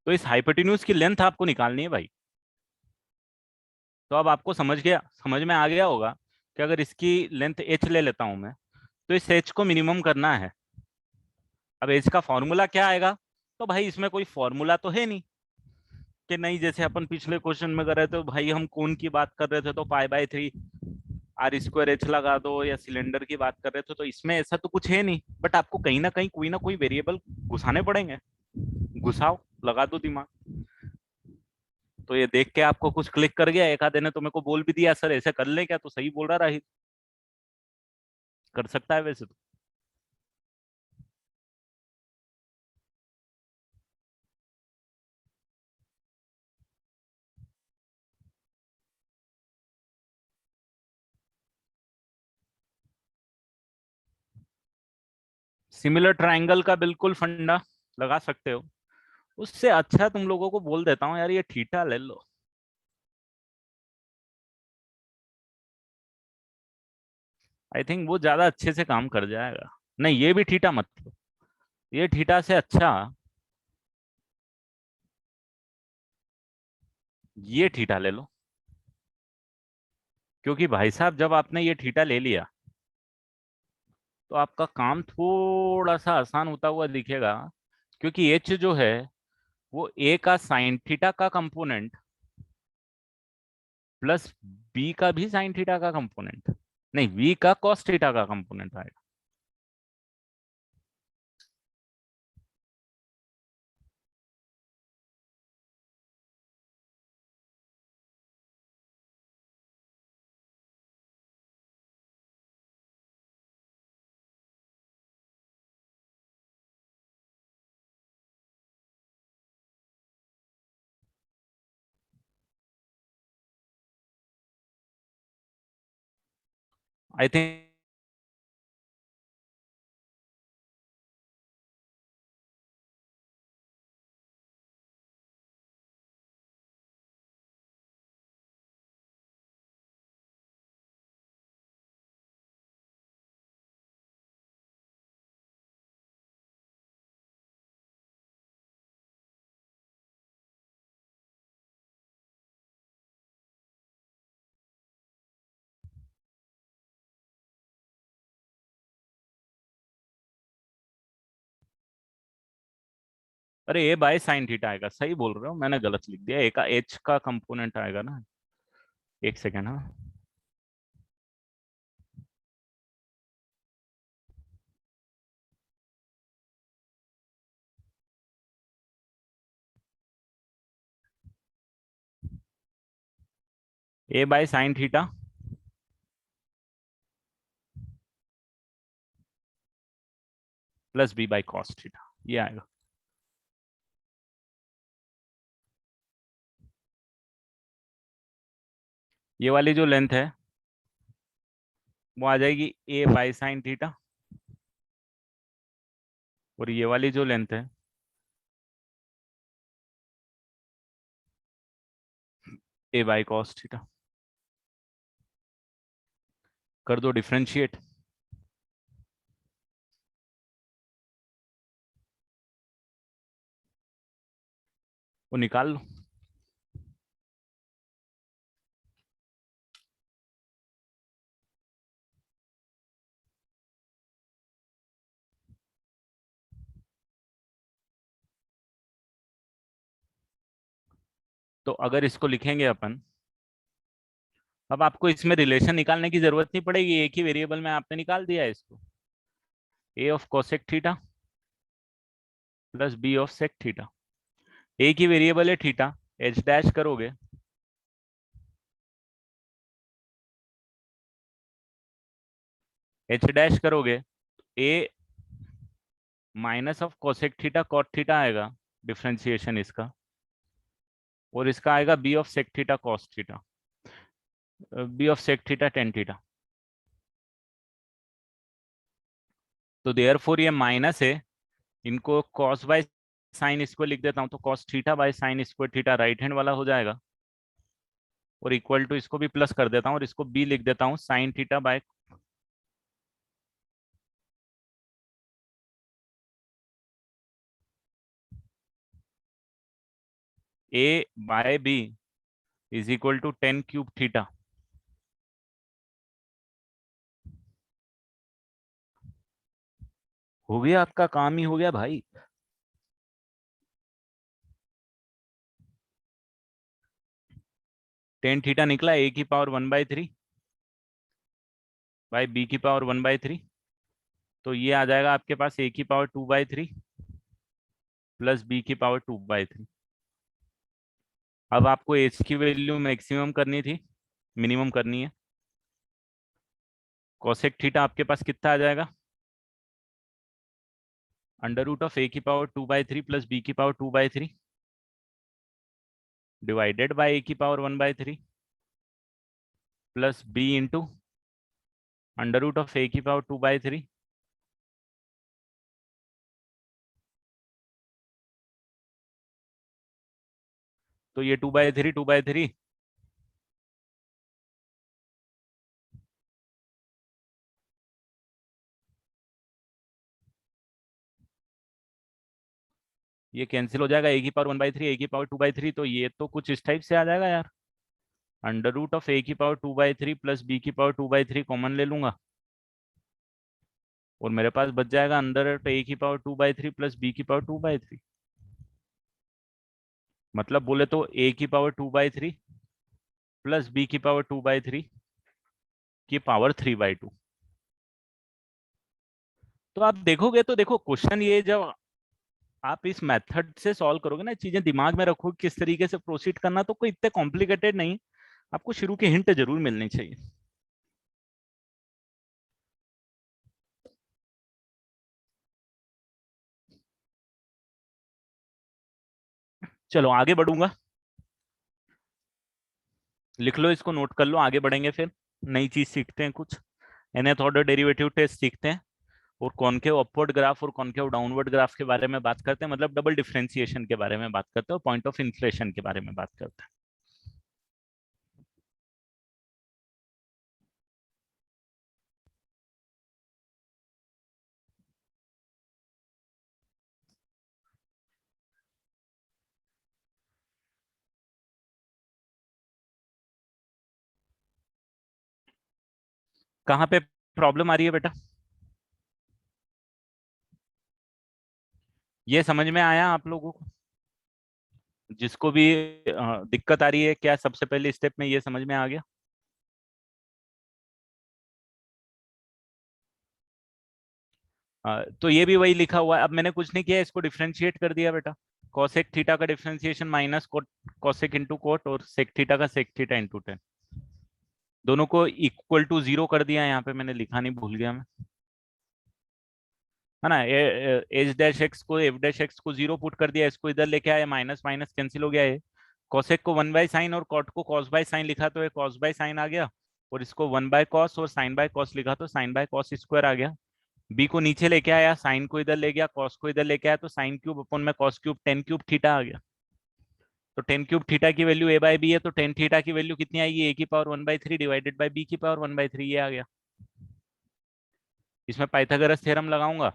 तो इस हाइपोटेन्यूज की लेंथ आपको निकालनी है भाई, तो अब आपको समझ में आ गया होगा कि अगर इसकी लेंथ h ले लेता हूं मैं, तो इस h को मिनिमम करना है। अब h का फॉर्मूला क्या आएगा? तो भाई इसमें कोई फॉर्मूला तो है नहीं कि नहीं, जैसे अपन पिछले क्वेश्चन में कर रहे थे, तो भाई हम कोन की बात कर रहे थे तो π/3 आर स्क्वायर एच लगा दो, या सिलेंडर की बात कर रहे थे तो इसमें ऐसा तो कुछ है नहीं, बट आपको कहीं ना कोई वेरिएबल घुसाने पड़ेंगे। घुसाओ, लगा दो दिमाग। तो ये देख के आपको कुछ क्लिक कर गया, एक आधे ने तो मेरे को बोल भी दिया सर ऐसे कर ले क्या, तो सही बोल रहा राहित, कर सकता है वैसे तो। सिमिलर ट्रायंगल का बिल्कुल फंडा लगा सकते हो। उससे अच्छा तुम लोगों को बोल देता हूँ यार, ये थीटा ले लो। आई थिंक वो ज्यादा अच्छे से काम कर जाएगा। नहीं, ये भी थीटा मत लो, ये थीटा से अच्छा ये थीटा ले लो। क्योंकि भाई साहब जब आपने ये थीटा ले लिया, तो आपका काम थोड़ा सा आसान होता हुआ दिखेगा। क्योंकि एच जो है वो ए का साइन थीटा का कंपोनेंट प्लस बी का भी साइन थीटा का कंपोनेंट, नहीं वी का कॉस थीटा का कंपोनेंट आएगा। आई थिंक अरे ए बाय साइन थीटा आएगा, सही बोल रहे हो, मैंने गलत लिख दिया, ए का एच का कंपोनेंट आएगा ना। एक सेकेंड, हाँ। A by sine theta plus b by cos theta, ये आएगा। ये वाली जो लेंथ है वो आ जाएगी ए बाय साइन थीटा, और ये वाली जो लेंथ है ए बाय कॉस थीटा। कर दो डिफरेंशिएट, वो निकाल लो। तो अगर इसको लिखेंगे अपन, अब आपको इसमें रिलेशन निकालने की जरूरत नहीं पड़ेगी, एक ही वेरिएबल में आपने निकाल दिया है इसको। A of cosec theta plus b of sec theta, एक ही वेरिएबल है थीटा, एच डैश करोगे, एच डैश करोगे, a minus of cosec theta cot theta आएगा, डिफरेंशिएशन इसका, और इसका आएगा b of sec theta cos theta, b of sec theta tan theta. तो देयर फोर ये माइनस है, इनको कॉस बाय साइन स्क्वायर लिख देता हूँ, तो cos theta by sine square theta right hand वाला हो जाएगा, और इक्वल टू इसको भी प्लस कर देता हूँ और इसको बी लिख देता हूँ sine theta by, A by B is equal to 10 cube theta. हो गया, आपका काम ही हो गया भाई। 10 थीटा निकला ए की पावर 1/3 बाई बी की पावर 1/3। तो ये आ जाएगा आपके पास ए की पावर 2/3 प्लस बी की पावर 2/3। अब आपको एच की वैल्यू मैक्सिमम करनी थी, मिनिमम करनी है। कोसेक थीटा आपके पास कितना आ जाएगा? अंडर रूट ऑफ ए की पावर 2/3 प्लस बी की पावर 2/3 डिवाइडेड बाई ए की power 1/3 plus b into under root of a की पावर 2/3। तो ये 2/3 2/3, ये कैंसिल हो जाएगा। ए की पावर 1/3 ए की पावर 2/3, तो ये तो कुछ इस टाइप से आ जाएगा यार। अंडर रूट ऑफ ए की पावर 2/3 प्लस बी की पावर 2/3 कॉमन ले लूंगा, और मेरे पास बच जाएगा अंडर रूट ए की पावर 2/3 प्लस बी की पावर 2/3। मतलब बोले तो ए की पावर 2/3 प्लस बी की पावर 2/3 की पावर 3/2। तो आप देखोगे तो देखो, क्वेश्चन ये जब आप इस मेथड से सॉल्व करोगे ना, चीजें दिमाग में रखोगे किस तरीके से प्रोसीड करना, तो कोई इतने कॉम्प्लिकेटेड नहीं। आपको शुरू के हिंट जरूर मिलनी चाहिए। चलो आगे बढ़ूंगा, लिख लो इसको, नोट कर लो, आगे बढ़ेंगे फिर नई चीज सीखते हैं कुछ। nth ऑर्डर डेरिवेटिव टेस्ट सीखते हैं, और कॉनकेव अपवर्ड ग्राफ और कॉनकेव डाउनवर्ड ग्राफ के बारे में बात करते हैं, मतलब डबल डिफरेंशिएशन के बारे में बात करते हैं, और पॉइंट ऑफ इन्फ्लेशन के बारे में बात करते हैं। कहाँ पे प्रॉब्लम आ रही है बेटा? ये समझ में आया आप लोगों को? जिसको भी दिक्कत आ रही है, क्या सबसे पहले स्टेप में ये समझ में आ गया? तो ये भी वही लिखा हुआ है। अब मैंने कुछ नहीं किया, इसको डिफरेंशिएट कर दिया बेटा। कॉसेक थीटा का differentiation minus cosec into coat, और सेक थीटा का सेक थीटा इंटू टेन, दोनों को इक्वल टू 0 कर दिया। यहाँ पे मैंने लिखा नहीं, भूल गया मैं, है ना। एच डैश एक्स को एफ डैश एक्स को 0 पुट कर दिया, इसको इधर लेके आया, माइनस माइनस कैंसिल हो गया। ये कॉसेक को 1/sin और कॉट को कॉस बाय साइन लिखा, तो ये कॉस बाय साइन आ गया, और इसको 1/cos और साइन बाय कॉस लिखा, तो साइन बाय कॉस स्क्वायर आ गया। बी को नीचे लेके आया, साइन को इधर ले गया, कॉस को इधर लेके आया, तो साइन क्यूब अपन में कॉस क्यूब 10 क्यूब थीटा आ गया। तो 10 क्यूब थीटा की वैल्यू a/b है, तो 10 थीटा की वैल्यू कितनी आएगी? ए की पावर 1/3 डिवाइडेड बाई बी की पावर 1/3, ये आ गया। इसमें पाइथागोरस थ्योरम लगाऊंगा,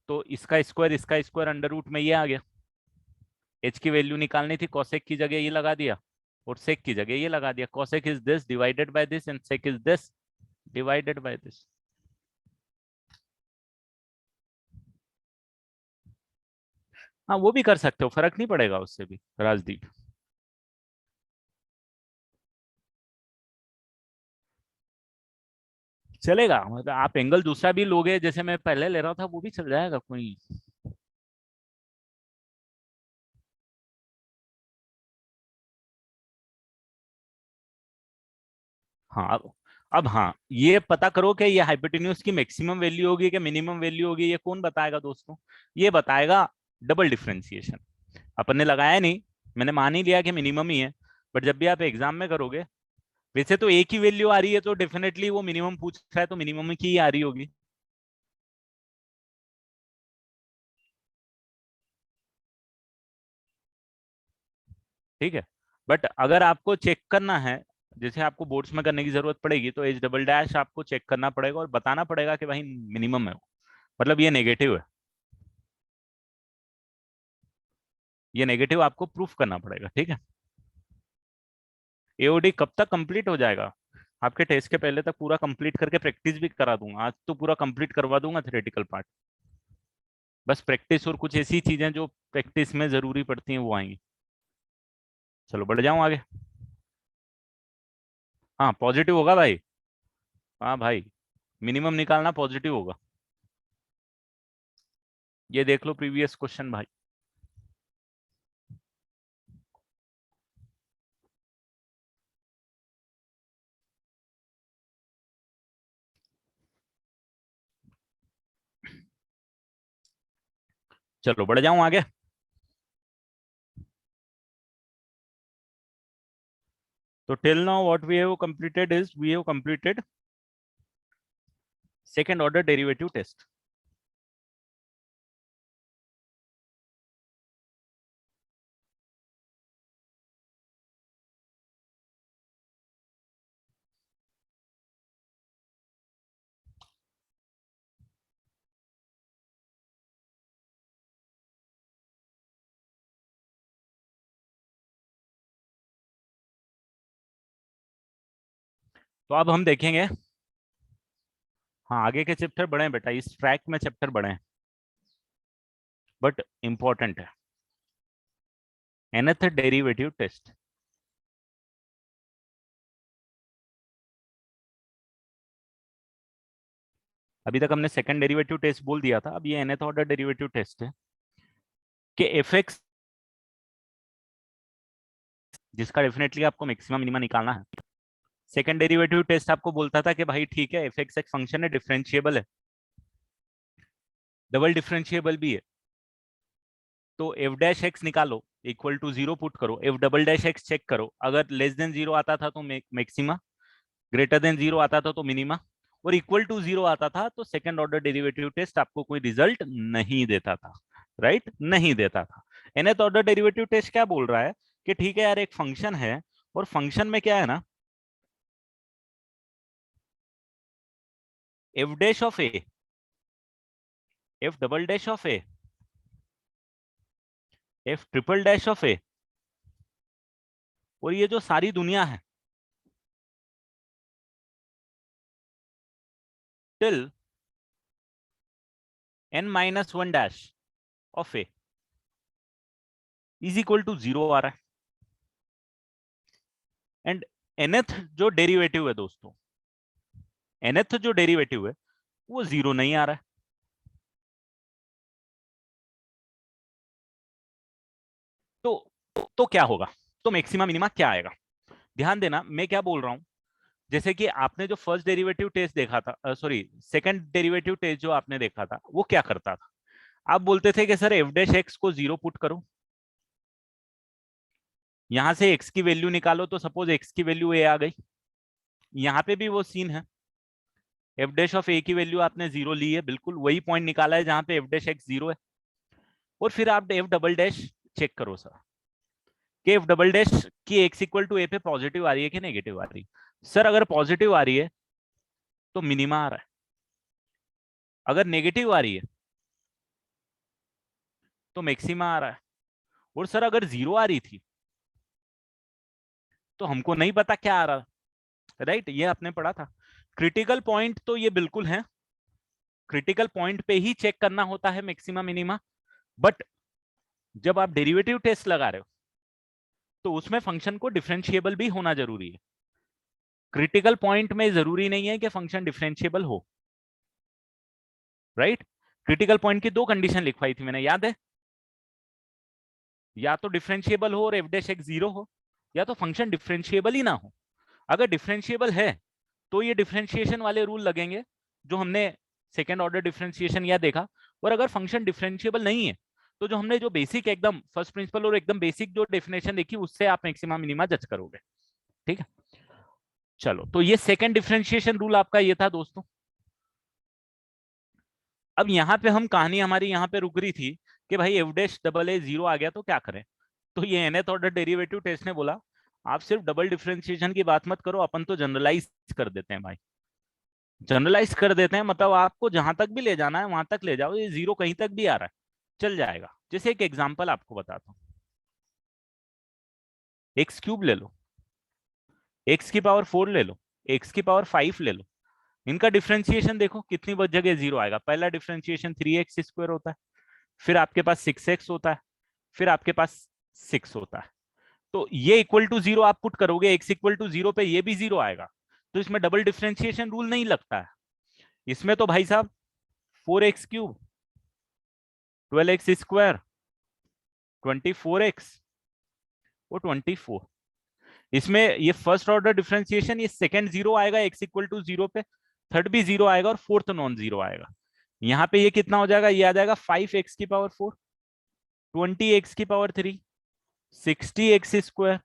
तो इसका स्क्वायर अंडर रूट में ये आ गया। एच की वैल्यू निकालनी थी, कॉसेक की जगह ये लगा दिया, और सेक की जगह ये लगा दिया। Cosec is this divided by this, and sec is this divided by this. हाँ, वो भी कर सकते हो, फर्क नहीं पड़ेगा उससे भी राजदीप। चलेगा, मतलब आप एंगल दूसरा भी लोगे, जैसे मैं पहले ले रहा था, वो भी चल जाएगा कोई। हाँ, अब हाँ, ये पता करो कि ये हाइपोटेन्यूज की मैक्सिमम वैल्यू होगी कि मिनिमम वैल्यू होगी, ये कौन बताएगा दोस्तों? ये बताएगा डबल डिफरेंशिएशन। अपन ने लगाया नहीं, मैंने मान ही लिया कि मिनिमम ही है, बट जब भी आप एग्जाम में करोगे, वैसे तो एक ही वैल्यू आ रही है, तो डेफिनेटली वो मिनिमम पूछ रहा है, तो मिनिमम की ही आ रही होगी। ठीक है, बट अगर आपको चेक करना है, जैसे आपको बोर्ड्स में करने की जरूरत पड़ेगी, तो एच डबल डैश आपको चेक करना पड़ेगा और बताना पड़ेगा कि भाई मिनिमम है वो, मतलब ये नेगेटिव है। ये नेगेटिव आपको प्रूफ करना पड़ेगा, ठीक है। एओडी कब तक कंप्लीट हो जाएगा? आपके टेस्ट के पहले तक पूरा कंप्लीट करके प्रैक्टिस भी करा दूंगा। आज तो पूरा कंप्लीट करवा दूंगा थ्योरेटिकल पार्ट। बस प्रैक्टिस और कुछ ऐसी चीजें जो प्रैक्टिस में जरूरी पड़ती हैं वो आएंगी। चलो बढ़ जाऊं आगे। हाँ पॉजिटिव होगा भाई। हाँ भाई, मिनिमम निकालना पॉजिटिव होगा। ये देख लो प्रीवियस क्वेश्चन भाई। चलो बढ़ जाऊं आगे। तो till now what we have completed is we have completed second order derivative test. तो अब हम देखेंगे। हाँ आगे के चैप्टर बड़े हैं बेटा, इस ट्रैक में चैप्टर बड़े हैं बट इंपॉर्टेंट है। nth derivative test. अभी तक हमने सेकंड डेरिवेटिव टेस्ट बोल दिया था, अब ये nth ऑर्डर डेरिवेटिव टेस्ट है कि एफ एक्स, जिसका डेफिनेटली आपको मैक्सिमम मिनिमम निकालना है। सेकंड डेरिवेटिव टेस्ट आपको बोलता था कि भाई ठीक है एफ एक्स एक फंक्शन है, डिफरेंशिएबल है, डबल डिफरेंशिएबल भी है। तो एफ डैश एक्स निकालो, इक्वल टू जीरो पुट करो, F double dash X check करो, अगर लेस देन जीरो आता था तो मैक्सिमा, ग्रेटर देन जीरो आता था तो मिनिमा, और इक्वल टू जीरो आता था तो सेकंड ऑर्डर डेरिवेटिव टेस्ट आपको कोई रिजल्ट नहीं देता था। राइट, नहीं देता था। nth ऑर्डर डेरिवेटिव टेस्ट क्या बोल रहा है कि ठीक है यार एक फंक्शन है, और फंक्शन में क्या है ना, f dash of a, f double dash of a, f triple dash of a, और ये जो सारी दुनिया है till n minus one dash of a is equal to zero आ रहा है। एंड nth जो डेरिवेटिव है दोस्तों, nth जो डेरिवेटिव है वो जीरो नहीं आ रहा है। तो क्या होगा, तो मैक्सिमा मिनिमा क्या आएगा? ध्यान देना मैं क्या बोल रहा हूं। जैसे कि आपने जो फर्स्ट डेरिवेटिव टेस्ट देखा था, सॉरी सेकंड डेरिवेटिव टेस्ट जो आपने देखा था, वो क्या करता था? आप बोलते थे कि सर एफ डैश एक्स को जीरो पुट करो, यहां से एक्स की वैल्यू निकालो, तो सपोज एक्स की वैल्यू ए आ गई। यहाँ पे भी वो सीन है, एफ डैश ऑफ ए की वैल्यू आपने जीरो ली है, बिल्कुल वही पॉइंट निकाला है जहां पे एफ डैश एक्स जीरो है। और फिर आप एफ डबल डैश चेक करो सर, कि एफ डबल डैश की एक्स इक्वल टू ए पे पॉजिटिव आ रही है कि नेगेटिव आ रही है। सर अगर पॉजिटिव आ रही है तो मिनिमा आ रहा है, अगर नेगेटिव आ रही है तो मैक्सिमा आ रहा है। और सर अगर जीरो आ रही थी तो हमको नहीं पता क्या आ रहा। राइट, ये आपने पढ़ा था। क्रिटिकल पॉइंट तो ये बिल्कुल है, क्रिटिकल पॉइंट पे ही चेक करना होता है मैक्सिमा मिनिमा। बट जब आप डेरिवेटिव टेस्ट लगा रहे हो तो उसमें फंक्शन को डिफरेंशिएबल भी होना जरूरी है। क्रिटिकल पॉइंट में जरूरी नहीं है कि फंक्शन डिफरेंशिएबल हो। राइट, क्रिटिकल पॉइंट की दो कंडीशन लिखवाई थी मैंने, याद है? या तो डिफरेंशिएबल हो और एफ डैश एक्स जीरो हो, या तो फंक्शन डिफरेंशिएबल ही ना हो। अगर डिफरेंशिएबल है तो ये डिफरेंशिएशन वाले रूल लगेंगे जो हमने सेकेंड ऑर्डर डिफरेंशिएशन या देखा। और अगर फंक्शन डिफरेंशिएबल नहीं है तो जो हमने जो बेसिक एकदम फर्स्ट प्रिंसिपल और एकदम बेसिक जो डेफिनेशन देखी उससे आप मैक्सिमा मिनिमा जज करोगे। ठीक है, चलो तो ये सेकेंड डिफरेंशिएशन रूल आपका ये था दोस्तों। अब यहाँ पे हम कहानी हमारी यहाँ पे रुक रही थी कि भाई f dash double a zero आ गया तो क्या करें। तो ये nth ऑर्डर डेरिवेटिव टेस्ट ने बोला आप सिर्फ डबल डिफरेंशिएशन की बात मत करो, अपन तो जनरलाइज कर देते हैं भाई। जनरलाइज कर देते हैं मतलब आपको जहां तक भी ले जाना है वहां तक ले जाओ, ये जीरो कहीं तक भी आ रहा है चल जाएगा। जैसे एक एग्जांपल आपको बताता हूँ, एक्स क्यूब ले लो। एक्स की पावर 4 ले लो, एक्स की पावर 5 ले लो, इनका डिफरेंशिएशन देखो कितनी जगह जीरो आएगा। पहला डिफरेंशिएशन 3x² होता है, फिर आपके पास 6x होता है, फिर आपके पास 6 होता है। तो ये इक्वल टू जीरो आप पुट करोगे, एक्स इक्वल टू जीरो पे ये भी जीरो आएगा, तो इसमें डबल डिफरेंशिएशन रूल नहीं लगता है। इसमें तो भाई साहब 4x³ 12x², 24x और 24, इसमें ये फर्स्ट ऑर्डर डिफरेंशिएशन, ये सेकंड जीरो आएगा एक्स इक्वल टू जीरो पे, थर्ड भी जीरो आएगा और फोर्थ नॉन जीरो आएगा। यहाँ पे ये कितना हो जाएगा, ये आ जाएगा 5x⁴, 20x⁴, 60x²,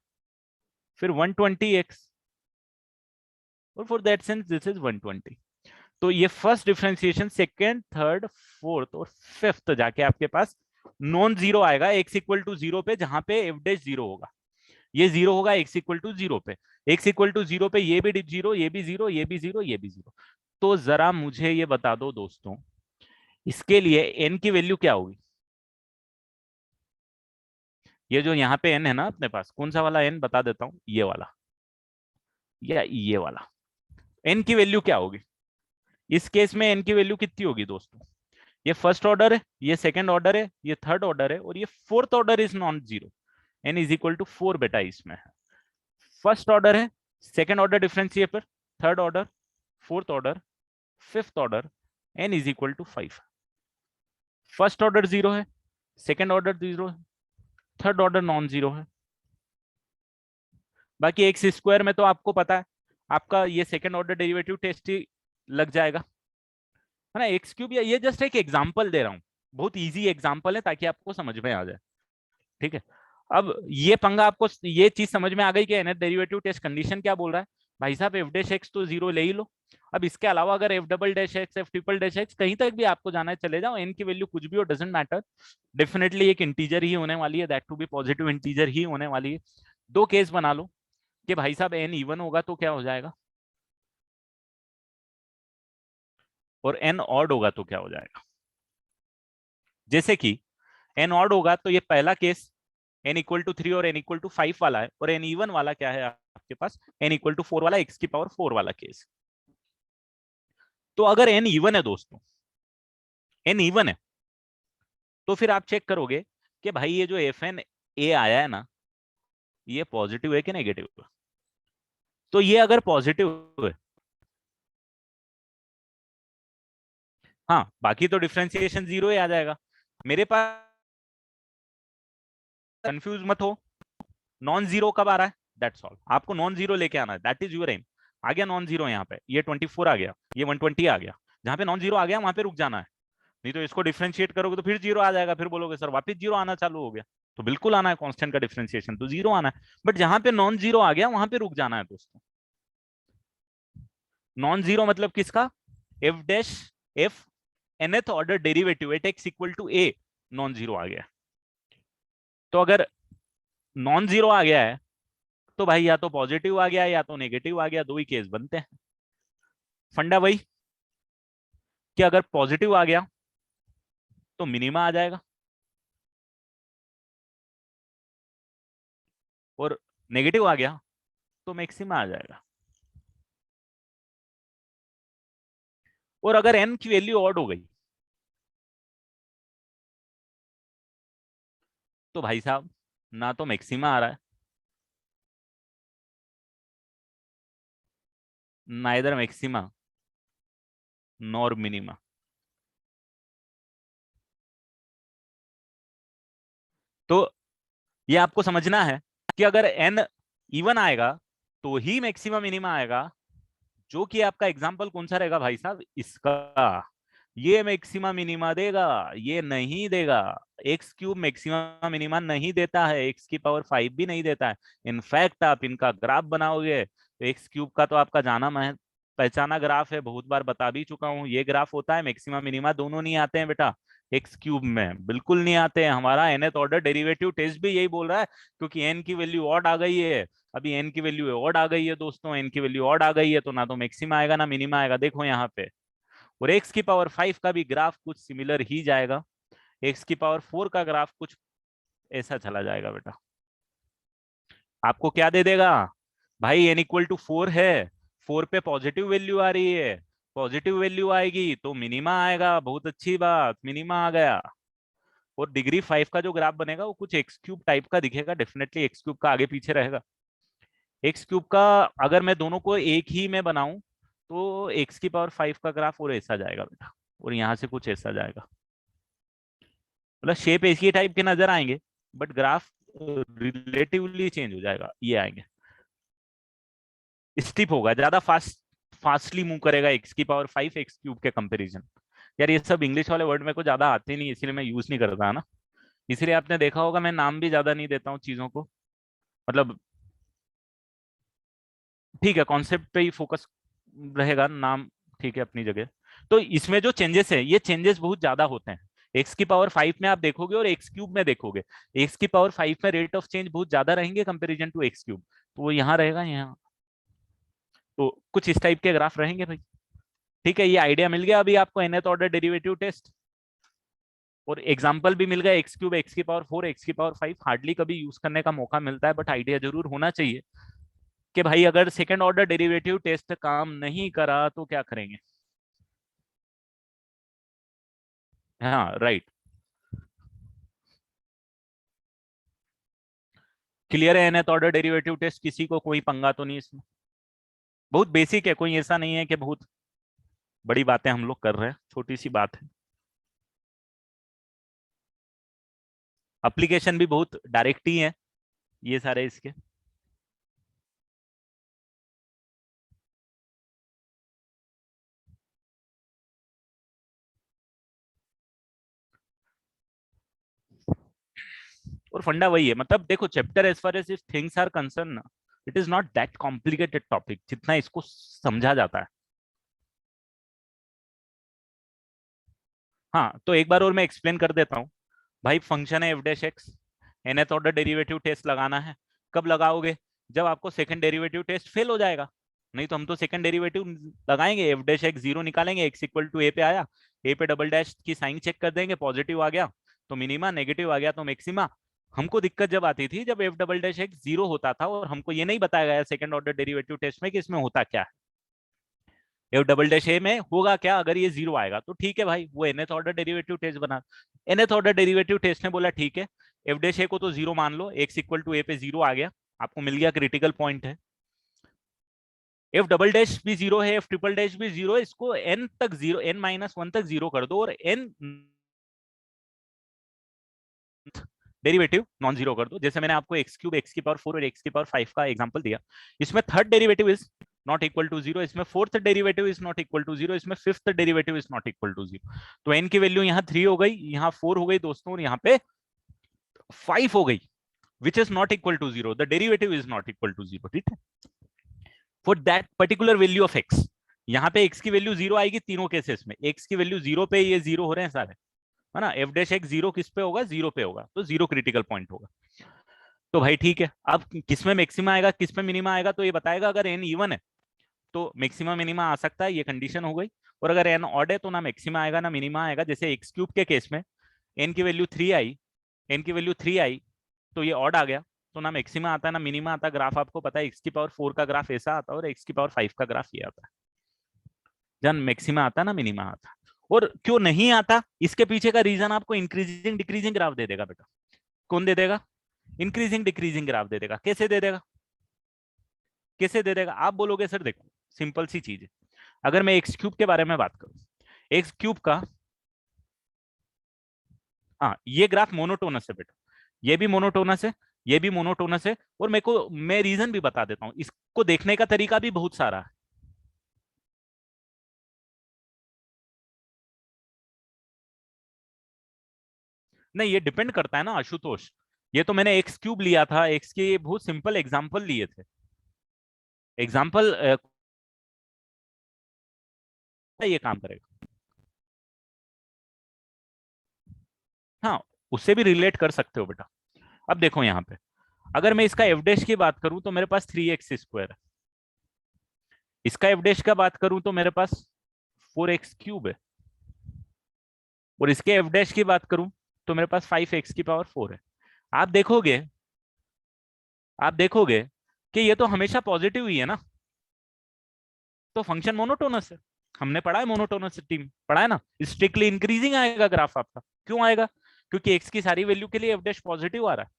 फिर 120x, और for that sense this is 120। तो ये first differentiation, second, third, fourth और फिफ्थ जाके आपके पास नॉन जीरो आएगा एक्स इक्वल टू जीरो पे, जहां पे एफ डैश जीरो होगा। ये जीरो होगा एक्स इक्वल टू जीरो पे, एक्स इक्वल टू जीरो पे ये भी जीरो, ये भी जीरो, ये भी जीरो, ये भी जीरो। तो जरा मुझे ये बता दो दोस्तों, इसके लिए एन की वैल्यू क्या होगी? ये जो यहाँ पे एन है ना अपने पास, कौन सा वाला एन बता देता हूं, ये वाला या ये वाला, एन की वैल्यू क्या होगी? इस केस में एन की वैल्यू कितनी होगी दोस्तों? ये फर्स्ट ऑर्डर है, ये सेकंड ऑर्डर है, ये थर्ड ऑर्डर है, और ये fourth order is non zero. N is equal to 4 बेटा इसमें है। फर्स्ट ऑर्डर है, second order differentiator, third order, fourth order, fifth order, N is equal to 5। First order zero है, सेकंड ऑर्डर जीरो है, third order non zero है। बाकी x² में तो आपको पता है, आपका ये सेकंड ऑर्डर डेरिवेटिव टेस्ट ही लग जाएगा, है ना। x³ या ये जस्ट एक एग्जांपल दे रहा हूँ, बहुत इजी एग्जांपल है ताकि आपको समझ में आ जाए, ठीक है। अब ये पंगा आपको, ये चीज समझ में आ गई कि nth डेरिवेटिव टेस्ट कंडीशन क्या बोल रहा है भाई साहब, एफ डैश एक्स तो जीरो ले ही लो। अब इसके अलावा अगर F double dash x, F triple dash x, कहीं तक भी आपको जाना है चले जाओ, एन की वैल्यू कुछ भी हो, डजेंट मैटर, डेफिनेटली एक इंटीजर ही होने वाली है, that to be positive integer ही होने वाली है। दो केस बना लो कि भाई साहब एन इवन होगा तो क्या हो जाएगा, और एन ऑड होगा तो क्या हो जाएगा। जैसे कि एन ऑड होगा तो ये पहला केस एन इक्वल टू 3 और एन इक्वल टू 5 वाला है, और एन इवन वाला क्या है आपके पास, एन इक्वल टू 4 वाला, एक्स की पावर 4 वाला केस। तो अगर एन इवन है दोस्तों, एन इवन है, तो फिर आप चेक करोगे कि भाई ये जो एफ एन ए आया है ना, ये पॉजिटिव है कि नेगेटिव है। तो ये अगर पॉजिटिव है, हाँ बाकी तो डिफरेंशिएशन जीरो ही आ जाएगा मेरे पास। कंफ्यूज मत हो, नॉन जीरो कब आ रहा है, दैट्स ऑल, आपको नॉन जीरो लेके आना है, दैट इज यूर एम। आ गया नॉन जीरो, यहाँ पे ये 24 आ गया, ये 120 आ गया, जहां पे नॉन जीरो आ गया वहां पे रुक जाना है। नहीं तो इसको डिफरेंशिएट करोगे तो फिर जीरो आ जाएगा, फिर बोलोगे सर वापस जीरो आना चालू हो गया। तो बिल्कुल आना है, कांस्टेंट का डिफरेंशिएशन तो जीरो आना है, बट जहां पे नॉन जीरो आ गया वहां पे रुक जाना है दोस्तों। नॉन जीरो मतलब किसका, f dash f nth order derivative at x equal to a non zero आ गया। तो अगर नॉन जीरो आ गया है तो भाई या तो पॉजिटिव आ गया या तो नेगेटिव आ गया, दो ही केस बनते हैं। फंडा वही कि अगर पॉजिटिव आ गया तो मिनिमा आ जाएगा, और नेगेटिव आ गया तो मैक्सिमा आ जाएगा। और अगर एन की वैल्यू ऑड हो गई तो भाई साहब ना तो मैक्सिमा आ रहा है, ना इधर मैक्सिमा नॉर मिनिमा। तो ये आपको समझना है कि अगर एन इवन आएगा तो ही मैक्सिमम मिनिमा आएगा, जो कि आपका एग्जाम्पल कौन सा रहेगा भाई साहब, इसका। ये मैक्सिमम मिनिमा देगा, ये नहीं देगा। x³ मैक्सिमम मिनिमा नहीं देता है, एक्स की पावर 5 भी नहीं देता है। इनफैक्ट आप इनका ग्राफ बनाओगे तो x³ का तो आपका जाना पहचाना ग्राफ है, बहुत बार बता भी चुका हूं, ये ग्राफ होता है, मैक्सिमम मिनिमा दोनों नहीं आते हैं बेटा x³ में, बिल्कुल नहीं आते हैं। हमारा nth ऑर्डर डेरिवेटिव टेस्ट भी यही बोल रहा है, क्योंकि n की वैल्यू ऑड आ गई है, अभी n की वैल्यू ऑड आ गई है दोस्तों, n की वैल्यू ऑड आ गई है तो ना तो मैक्सिमा आएगा ना मिनिमा आएगा, देखो यहाँ पे। और x की पावर 5 का भी ग्राफ कुछ सिमिलर ही जाएगा, x की पावर 4 का ग्राफ कुछ ऐसा चला जाएगा बेटा। आपको क्या दे देगा, भाई n इक्वल टू 4 है, 4 पे पॉजिटिव वैल्यू आ रही है, पॉजिटिव वैल्यू आएगी तो मिनिमा आएगा, बहुत अच्छी बात, मिनिमा आ गया। और डिग्री 5 का जो ग्राफ बनेगा वो कुछ एक्स क्यूब टाइप का दिखेगा, डेफिनेटली एक्स क्यूब का आगे पीछे रहेगा। एक्स क्यूब का अगर मैं दोनों को एक ही में बनाऊं तो एक्स की पावर 5 का ग्राफ और ऐसा जाएगा बेटा, और यहाँ से कुछ ऐसा जाएगा, मतलब शेप ऐसी टाइप के नजर आएंगे, बट ग्राफ रिलेटिवली चेंज हो जाएगा, ये आएंगे, स्टिप होगा, ज्यादा फास्टली मूव करेगा एक्स की पावर 5 एक्स क्यूब के कंपैरिजन। यार ये सब इंग्लिश वाले वर्ड मेरे को ज्यादा आते नहीं, इसलिए मैं यूज नहीं करता है ना, इसलिए आपने देखा होगा मैं नाम भी ज्यादा नहीं देता हूँ चीजों को, मतलब ठीक है कॉन्सेप्ट पे ही फोकस रहेगा, नाम ठीक है अपनी जगह। तो इसमें जो चेंजेस है ये चेंजेस बहुत ज्यादा होते हैं, एक्स की पावर 5 में आप देखोगे और एक्स क्यूब में देखोगे, एक्स की पावर 5 में रेट ऑफ चेंज बहुत ज्यादा रहेंगे कंपेरिजन टू एक्स क्यूब, तो वो यहाँ रहेगा यहाँ, तो कुछ इस टाइप के ग्राफ रहेंगे भाई। ठीक है, ये आइडिया मिल गया अभी आपको nth ऑर्डर डेरिवेटिव टेस्ट, और एग्जाम्पल भी मिल गया, एक्स क्यूब एक्स की पावर 4 एक्स की पावर 5 हार्डली कभी यूज करने का मौका मिलता है, बट आइडिया जरूर होना चाहिए कि भाई अगर सेकेंड ऑर्डर डेरिवेटिव टेस्ट काम नहीं करा तो क्या करेंगे। हाँ राइट, क्लियर है nth ऑर्डर डेरिवेटिव टेस्ट, किसी को कोई पंगा तो नहीं इसमें, बहुत बेसिक है, कोई ऐसा नहीं है कि बहुत बड़ी बातें हम लोग कर रहे हैं, छोटी सी बात है। एप्लीकेशन भी बहुत डायरेक्ट ही है ये सारे इसके। और फंडा वही है, मतलब देखो chapter as far as if things are concern, it is not that complicated topic जितना इसको समझा जाता है। हाँ तो एक बार और मैं एक्सप्लेन कर देता हूँ। भाई फंक्शन है F dash X, nth order derivative test लगाना है, कब लगाओगे, जब आपको सेकंड डेरिवेटिव टेस्ट फेल हो जाएगा, नहीं तो हम तो सेकंड डेरिवेटिव लगाएंगे, एफ डैश एक्स जीरो निकालेंगे, एक्स इक्वल टू ए पे आया, ए पे डबल डैश की साइन चेक कर देंगे, पॉजिटिव आ गया तो मिनिमा, नेगेटिव आ गया तो मैक्सिमा। हमको दिक्कत जब आती थी जब F double dash x zero होता था और हमको ये नहीं बताया गया सेकंड ऑर्डर डेरिवेटिव टेस्ट में कि इसमें होता क्या है, एफ डबल डैश ए में होगा क्या अगर ये जीरो आएगा, तो ठीक है भाई वो nth ऑर्डर डेरिवेटिव टेस्ट बना, nth ऑर्डर डेरिवेटिव टेस्ट ने बोला ठीक है एफ डैश ए को तो जीरो मान लो, एक्स इक्वल टू ए पे जीरो आ गया, आपको मिल गया क्रिटिकल पॉइंट है, एफ डबल डैश भी जीरो है, एफ ट्रिपल डैश भी जीरो है, इसको एन तक जीरो, एन माइनस वन तक जीरो कर दो और एन डेरिवेटिव नॉन जीरो कर दो, जैसे मैंने आपको एक्स क्यूब एक्स की पावर 4 और एक्स की पावर 5 का एग्जांपल दिया, इसमें third derivative is not equal to zero, इसमें fourth derivative is not equal to zero, इसमें fifth derivative is not equal to zero, तो एन की वैल्यू यहाँ 3 हो गई, यहाँ 4 हो गई दोस्तों, और यहाँ पे 5 हो गई, which is not equal to zero, the derivative is not equal to zero, ठीक है, for that particular value of X, यहाँ पे एक्स की वैल्यू जीरो आएगी तीनों केसेस में, एक्स की वैल्यू जीरो पे, ये जीरो हो रहे हैं सारे, है ना, एफ डैश एक्स जीरो किस पे होगा, जीरो पे होगा, तो जीरो क्रिटिकल पॉइंट होगा। तो भाई ठीक है, अब किसमें मैक्सिमा आएगा किसमें मिनिमा आएगा तो ये बताएगा, अगर एन इवन है तो मैक्सिमा मिनिमा आ सकता है, ये कंडीशन हो गई, और अगर एन ऑड है तो ना मैक्सिमा आएगा ना मिनिमा आएगा, जैसे एक्स क्यूब के केस में एन की वैल्यू 3 आई, एन की वैल्यू 3 आई तो ये ऑड आ गया, तो ना मैक्सिमा आता ना मिनिमा आता, ग्राफ आपको पता है एक्स की पावर 4 का ग्राफ ऐसा आता है और एक्स की पावर 5 का ग्राफ ये आता है, जब मैक्सिमा आता ना मिनिमा आता। और क्यों नहीं आता, इसके पीछे का रीजन आपको इंक्रीजिंग डिक्रीजिंग ग्राफ दे देगा बेटा, कौन दे देगा, इंक्रीजिंग डिक्रीजिंग ग्राफ दे देगा, कैसे दे देगा, कैसे दे देगा, आप बोलोगे सर देखो सिंपल सी चीज है, अगर मैं एक्स क्यूब के बारे में बात करूं, एक्स क्यूब का, हाँ ये ग्राफ मोनोटोनस है बेटा, ये भी मोनोटोनस है, ये भी मोनोटोनस है, और मेरे को मैं रीजन भी बता देता हूं, इसको देखने का तरीका भी बहुत सारा है। नहीं ये डिपेंड करता है ना आशुतोष, ये तो मैंने एक्स क्यूब लिया था, एक्स के बहुत सिंपल एग्जांपल लिए थे, एग्जांपल ये काम करेगा, हाँ उससे भी रिलेट कर सकते हो बेटा। अब देखो यहाँ पे, अगर मैं इसका एफ डैश की बात करूं तो मेरे पास 3x² है, इसका एफ डैश का बात करूं तो मेरे पास 4x³ है, और इसके एफ डैश की बात करूं तो मेरे पास 5x की पावर 4 है। आप देखोगे, आप देखोगे कि ये तो हमेशा पॉजिटिव ही है ना, तो फंक्शन मोनोटोनस है। हमने पढ़ा है मोनोटोनसिटी में, पढ़ा है ना, स्ट्रिक्टली इंक्रीजिंग आएगा ग्राफ आपका। क्यों आएगा? क्योंकि एक्स की सारी वैल्यू के लिए एफ डैश पॉजिटिव आ रहा है।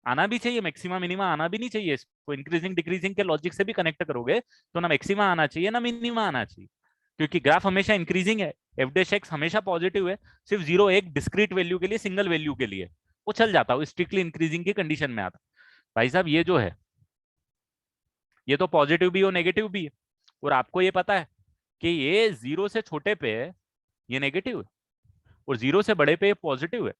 आना भी चाहिए, मैक्सिमा मिनिमा आना भी नहीं चाहिए। इसको इंक्रीजिंग डिक्रीजिंग के लॉजिक से भी कनेक्ट करोगे तो ना मैक्सिमा आना चाहिए ना मिनिमा आना चाहिए, क्योंकि ग्राफ हमेशा इंक्रीजिंग है। एफ डैश एक्स हमेशा पॉजिटिव है, सिर्फ जीरो एक डिस्क्रीट वैल्यू के लिए, सिंगल वैल्यू के लिए वो चल जाता है, स्ट्रिक्टली इंक्रीजिंग की कंडीशन में आता। भाई साहब ये जो है, ये तो पॉजिटिव भी और नेगेटिव भी है, और आपको ये पता है कि ये जीरो से छोटे पे ये नेगेटिव है और जीरो से बड़े पे पॉजिटिव है।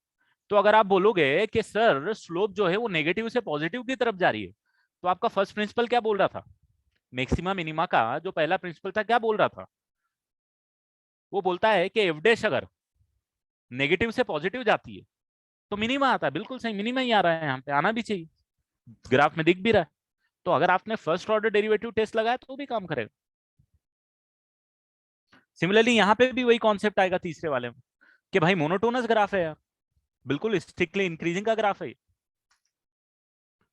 तो अगर आप बोलोगे कि सर स्लोप जो है वो नेगेटिव से पॉजिटिव की तरफ जा रही है, तो आपका फर्स्ट प्रिंसिपल क्या बोल रहा था? मैक्सिमा मिनिमा का जो पहला प्रिंसिपल था क्या बोल रहा था? वो बोलता है कि एफ डैश अगर नेगेटिव से पॉजिटिव जाती है तो मिनिमा आता है। बिल्कुल सही, मिनिमा ही आ रहा है, यहाँ पे आना भी चाहिए, ग्राफ में दिख भी रहा है। तो अगर आपने फर्स्ट ऑर्डर डेरिवेटिव टेस्ट लगाया तो भी काम करेगा। सिमिलरली यहाँ पे भी वही कॉन्सेप्ट आएगा तीसरे वाले में कि भाई मोनोटोनस ग्राफ है यार, बिल्कुल स्ट्रिक्टली इंक्रीजिंग का ग्राफ है।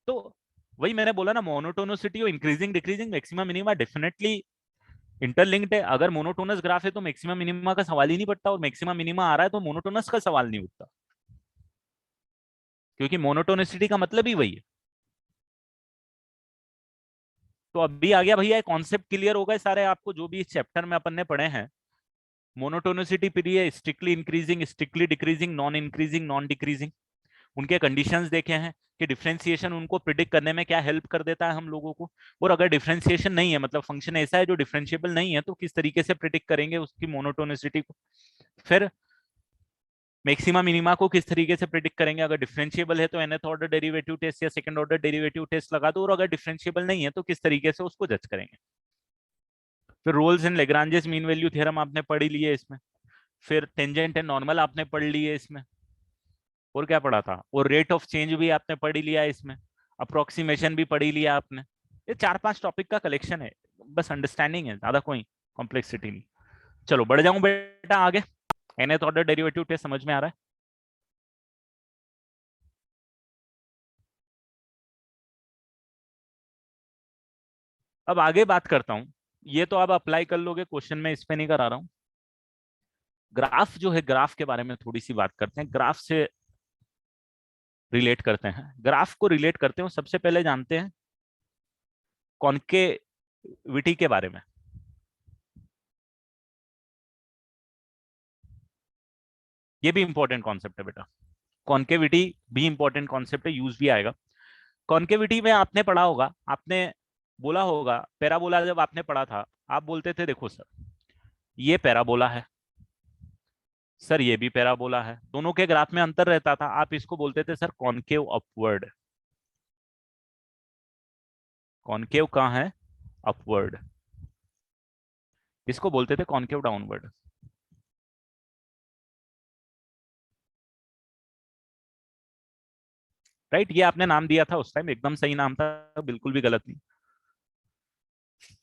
तो वही मैंने बोला ना, मोनोटोनसिटी और increasing decreasing maximum minima definitely interlinked है। अगर मोनोटोनस ग्राफ है तो मैक्सिमम मिनिमा का सवाल ही नहीं पड़ता, और मैक्सिमम मिनिमा आ रहा है तो मोनोटोनस का सवाल नहीं उठता, क्योंकि मोनोटोनिसिटी का मतलब ही वही है। तो अभी आ गया भैया, कॉन्सेप्ट क्लियर हो गए सारे आपको जो भी इस चैप्टर में अपन ने पढ़े हैं। Monotonicity period, strictly increasing, strictly decreasing, non increasing, non decreasing, उनके कंडीशंस देखे हैं कि डिफरेंशिएशन उनको प्रिडिक्ट करने में क्या हेल्प कर देता है हम लोगों को, और अगर डिफरेंशिएशन नहीं है, मतलब फंक्शन ऐसा है जो डिफरेंशिएबल नहीं है, तो किस तरीके से प्रिडिक्ट करेंगे उसकी मोनोटोनिसिटी को। फिर मैक्सिमा मिनिमा को किस तरीके से प्रिडिक्ट करेंगे, अगर डिफरेंशिएबल है तो nth ऑर्डर डेरिवेटिव टेस्ट या सेकंड ऑर्डर डेरिवेटिव टेस्ट लगा दो, और अगर डिफरेंशिएबल नहीं है तो किस तरीके से उसको जज करेंगे। फिर Rolle's and Lagrange's mean value theorem आपने पढ़ी ली है इसमें। फिर टेंजेंट एंड नॉर्मल आपने पढ़ ली है इसमें। और क्या पढ़ा था, और रेट ऑफ चेंज भी आपने पढ़ी लिया है इसमें। अप्रोक्सीमेशन भी पढ़ी लिया आपने। ये 4-5 टॉपिक का कलेक्शन है, बस अंडरस्टैंडिंग है, ज्यादा कोई कॉम्प्लेक्सिटी नहीं। चलो बढ़ जाऊं बेटा आगे। nth ऑर्डर डेरिवेटिव टेस्ट समझ में आ रहा है? अब आगे बात करता हूं, ये तो आप अप्लाई कर लोगे क्वेश्चन में, इस पे नहीं करा रहा हूं। ग्राफ जो है, ग्राफ के बारे में थोड़ी सी बात करते हैं, ग्राफ से रिलेट करते हैं। ग्राफ को रिलेट करते हैं, सबसे पहले जानते हैं कॉन्केविटी के बारे में। ये भी इंपॉर्टेंट कॉन्सेप्ट है बेटा, कॉन्केविटी भी इंपॉर्टेंट कॉन्सेप्ट है, यूज भी आएगा। कॉन्केविटी में आपने पढ़ा होगा, आपने बोला होगा पैराबोला, जब आपने पढ़ा था आप बोलते थे देखो सर ये पैराबोला है, सर ये भी पैराबोला है, दोनों के ग्राफ में अंतर रहता था, आप इसको बोलते थे सर कॉन्केव अपवर्ड। कॉन्केव कहाँ है? अपवर्ड। इसको बोलते थे कॉन्केव डाउनवर्ड। राइट, ये आपने नाम दिया था उस टाइम, एकदम सही नाम था, बिल्कुल भी गलत नहीं।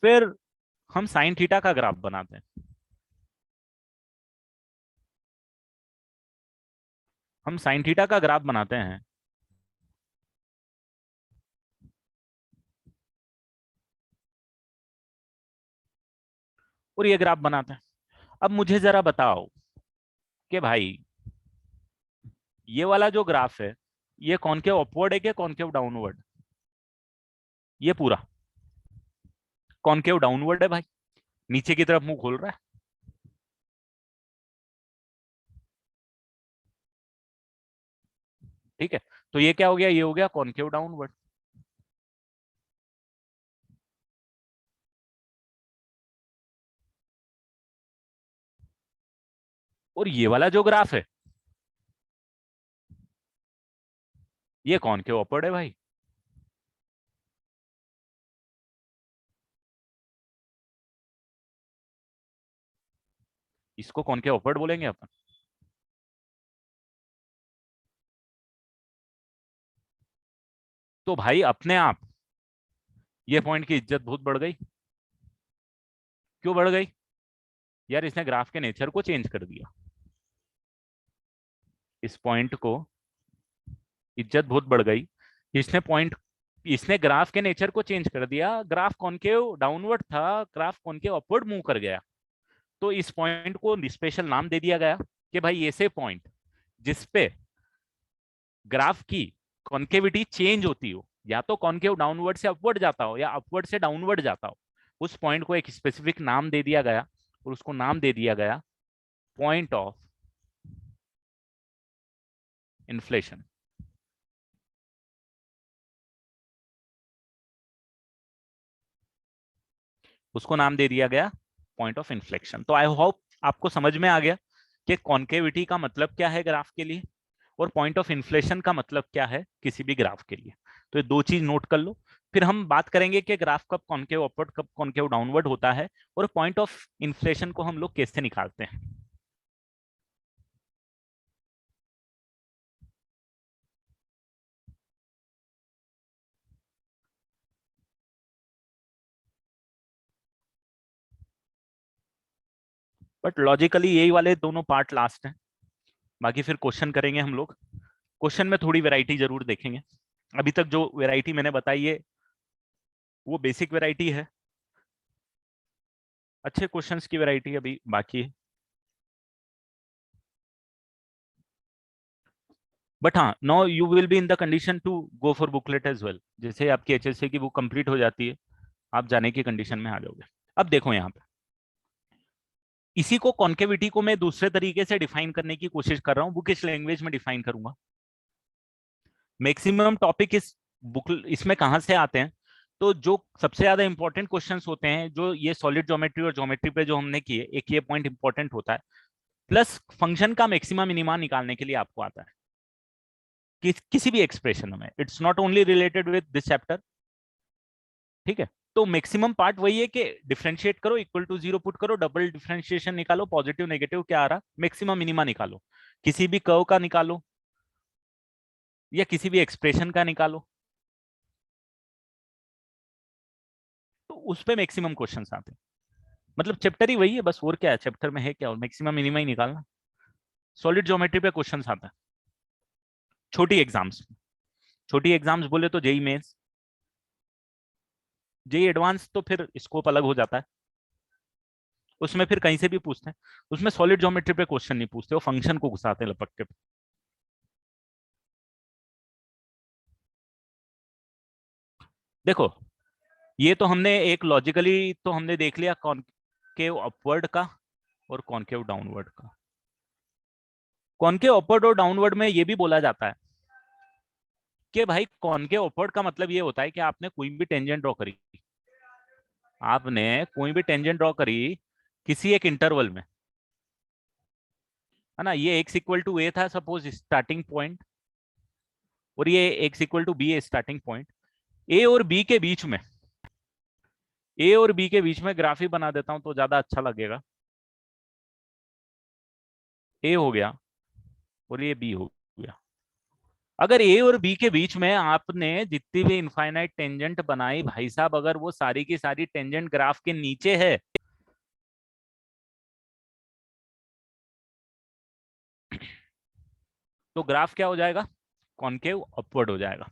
फिर हम साइन थीटा का ग्राफ बनाते हैं। हम साइन थीटा का ग्राफ बनाते हैं, और ये ग्राफ बनाते हैं। अब मुझे जरा बताओ कि भाई ये वाला जो ग्राफ है, ये कॉनकेव अपवर्ड है कि कॉनकेव डाउनवर्ड? ये पूरा कॉनकेव डाउनवर्ड है भाई, नीचे की तरफ मुंह खोल रहा है। ठीक है, तो ये क्या हो गया, ये हो गया कॉनकेव डाउनवर्ड। और ये वाला जो ग्राफ है, ये कॉनकेव अपवर्ड है भाई। इसको कॉनकेव अपवर्ड बोलेंगे अपन। तो भाई अपने आप ये पॉइंट की इज्जत बहुत बढ़ गई। क्यों बढ़ गई? यार इसने ग्राफ के नेचर को चेंज कर दिया, इस पॉइंट को इज्जत बहुत बढ़ गई। इसने पॉइंट इसने ग्राफ के नेचर को चेंज कर दिया, ग्राफ कॉनकेव डाउनवर्ड था, ग्राफ कॉनकेव अपवर्ड मूव कर गया। तो इस पॉइंट को स्पेशल नाम दे दिया गया कि भाई ऐसे पॉइंट जिसपे ग्राफ की कॉन्केविटी चेंज होती हो, या तो कॉन्केव डाउनवर्ड से अपवर्ड जाता हो या अपवर्ड से डाउनवर्ड जाता हो, उस पॉइंट को एक स्पेसिफिक नाम दे दिया गया और उसको नाम दे दिया गया पॉइंट ऑफ इन्फ्लेशन। उसको नाम दे दिया गया पॉइंट ऑफ इन्फ्लेक्शन। तो आई होप आपको समझ में आ गया कि कॉन्केविटी का मतलब क्या है ग्राफ के लिए और पॉइंट ऑफ इन्फ्लेशन का मतलब क्या है किसी भी ग्राफ के लिए। तो ये दो चीज नोट कर लो, फिर हम बात करेंगे कि ग्राफ कब कॉन्केव अपवर्ड कब कॉन्केव डाउनवर्ड होता है और पॉइंट ऑफ इन्फ्लेशन को हम लोग कैसे निकालते हैं। बट लॉजिकली यही वाले दोनों पार्ट लास्ट हैं, बाकी फिर क्वेश्चन करेंगे हम लोग। क्वेश्चन में थोड़ी वैरायटी जरूर देखेंगे। अभी तक जो वैरायटी मैंने बताई है वो बेसिक वैरायटी है, अच्छे क्वेश्चंस की वैरायटी अभी बाकी है। बट हाँ, no you will be in the condition to go for booklet as well. जैसे आपकी एचएससी की बुक कंप्लीट हो जाती है, आप जाने की कंडीशन में आ जाओगे। अब देखो यहाँ पे, इसी को कॉन्केविटी को मैं दूसरे तरीके से डिफाइन करने की कोशिश कर रहा हूँ, बुकिश लैंग्वेज में डिफाइन करूंगा। मैक्सिमम टॉपिक इस बुक इसमें कहाँ से आते हैं, तो जो सबसे ज्यादा इंपॉर्टेंट क्वेश्चंस होते हैं जो ये सॉलिड ज्योमेट्री और ज्योमेट्री पे जो हमने किए, एक ये पॉइंट इंपॉर्टेंट होता है, प्लस फंक्शन का मैक्सिमम मिनिमा निकालने के लिए आपको आता है किसी भी एक्सप्रेशन में। It's not only related with this chapter, ठीक है। तो मैक्सिमम पार्ट वही है कि डिफरेंशिएट करो, इक्वल टू जीरो पुट करो, डबल डिफरेंशिएशन निकालो, पॉजिटिव नेगेटिव क्या आ रहा, मैक्सिमम मिनिमा निकालो, किसी भी कर्व का निकालो या किसी भी एक्सप्रेशन का निकालो, तो उस पे मैक्सिमम क्वेश्चंस आते हैं। मतलब चैप्टर ही वही है, बस और क्या है चैप्टर में, है क्या, और मैक्सिमम मिनिमा ही निकालना। सॉलिड ज्योमेट्री पे क्वेश्चंस आते हैं छोटी एग्जाम्स। छोटी एग्जाम्स बोले तो जेई मेंस, जेई एडवांस तो फिर स्कोप अलग हो जाता है, उसमें फिर कहीं से भी पूछते हैं। उसमें सॉलिड ज्योमेट्री पे क्वेश्चन नहीं पूछते, वो फंक्शन को घुसाते हैं लपक के। देखो, ये तो हमने एक लॉजिकली तो हमने देख लिया कॉनकेव अपवर्ड का और कॉनकेव डाउनवर्ड का। कॉनकेव अपवर्ड और डाउनवर्ड में ये भी बोला जाता है कि भाई कॉनकेव अपवर्ड का मतलब ये होता है कि आपने कोई भी टेंजेंट ड्रॉ करी, आपने कोई भी टेंजेंट ड्रॉ करी किसी एक इंटरवल में, है ना। ये एक्स इक्वल टू ए था सपोज स्टार्टिंग पॉइंट, और ये एक्स इक्वल टू बी है स्टार्टिंग पॉइंट। ए और बी के बीच में, ए और बी के बीच में ग्राफ ही बना देता हूं तो ज्यादा अच्छा लगेगा। ए हो गया और ये बी हो गया। अगर ए और बी के बीच में आपने जितनी भी इनफाइनाइट टेंजेंट बनाई भाई साहब, अगर वो सारी की सारी टेंजेंट ग्राफ के नीचे है, तो ग्राफ क्या हो जाएगा, कॉनकेव अपवर्ड हो जाएगा।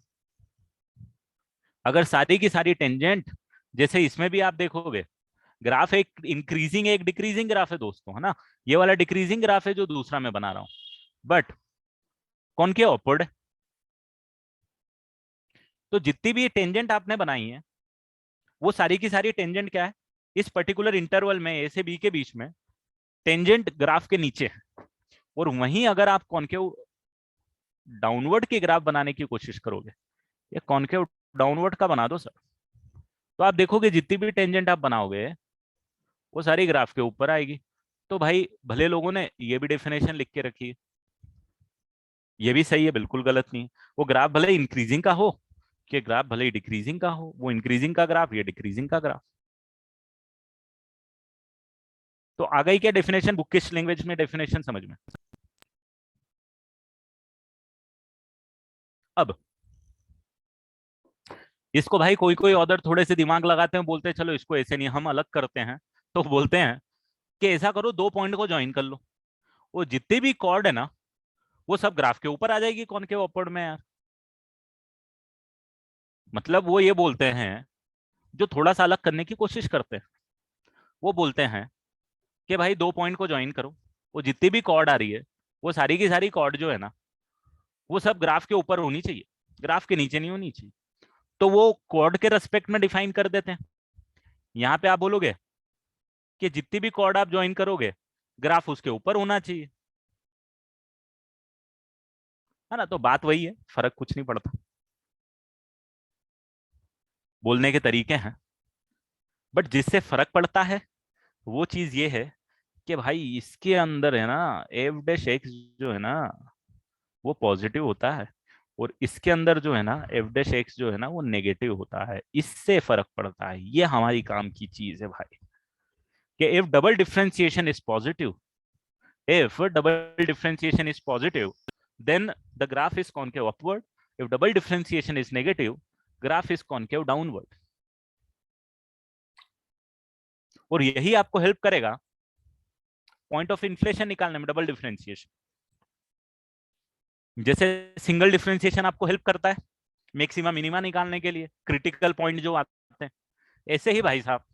अगर सारी की सारी टेंजेंट, जैसे इसमें भी आप देखोगे, ग्राफ एक इंक्रीजिंग एक डिक्रीजिंग ग्राफ है दोस्तों, है ना। ये वाला डिक्रीजिंग ग्राफ है जो दूसरा मैं बना रहा हूं, बट कॉनकेव अपवर्ड है। तो जितनी भी टेंजेंट आपने बनाई है, वो सारी की सारी टेंजेंट क्या है, इस पर्टिकुलर इंटरवल में ए से बी के बीच में टेंजेंट ग्राफ के नीचे है। और वहीं अगर आप कॉनकेव डाउनवर्ड के ग्राफ बनाने की कोशिश करोगे, या कॉनकेव डाउनवर्ड का बना दो सर, तो आप देखोगे जितनी भी टेंजेंट आप बनाओगे वो सारी ग्राफ के ऊपर आएगी। तो भाई भले लोगों ने ये भी डेफिनेशन लिख के रखी है, ये भी सही है, बिल्कुल गलत नहीं है। वो ग्राफ भले इंक्रीजिंग का हो, कि ग्राफ भले ही डिक्रीजिंग का हो, वो इंक्रीजिंग का ग्राफ, ये डिक्रीजिंग का ग्राफ। तो आ गई क्या डेफिनेशन, बुकिश लैंग्वेज में डेफिनेशन समझ में। अब इसको भाई कोई कोई ऑदर थोड़े से दिमाग लगाते हैं, बोलते हैं चलो इसको ऐसे नहीं हम अलग करते हैं। तो बोलते हैं कि ऐसा करो, दो पॉइंट को ज्वाइन कर लो, वो जितने भी कॉर्ड है ना वो सब ग्राफ के ऊपर आ जाएगी कॉनकेव अपवर्ड में यार। मतलब वो ये बोलते हैं, जो थोड़ा सा अलग करने की कोशिश करते हैं, वो बोलते हैं कि भाई दो पॉइंट को ज्वाइन करो, वो जितनी भी कॉर्ड आ रही है, वो सारी की सारी कॉर्ड जो है ना, वो सब ग्राफ के ऊपर होनी चाहिए, ग्राफ के नीचे नहीं होनी चाहिए। तो वो कॉर्ड के रेस्पेक्ट में डिफाइन कर देते हैं। यहाँ पे आप बोलोगे कि जितनी भी कॉर्ड आप ज्वाइन करोगे, ग्राफ उसके ऊपर होना चाहिए, है ना। तो बात वही है, फर्क कुछ नहीं पड़ता, बोलने के तरीके हैं। बट जिससे फर्क पड़ता है वो चीज ये है कि भाई इसके अंदर है ना, एफ डैश एक्स जो है ना, वो पॉजिटिव होता है, और इसके अंदर जो है ना, एफ डैश एक्स जो है ना, वो नेगेटिव होता है। इससे फर्क पड़ता है, ये हमारी काम की चीज है भाई। कि if double differentiation is positive, if double differentiation is positive, then the graph is concave upward. If double differentiation is negative, graph is concave downward. और यही आपको हेल्प करेगा पॉइंट ऑफ इन्फ्लेशन निकालने में, डबल डिफरेंशिएशन। जैसे single differentiation आपको help करता है मैक्सिमा मिनिमा निकालने के लिए, क्रिटिकल पॉइंट जो आते हैं, ऐसे ही भाई साहब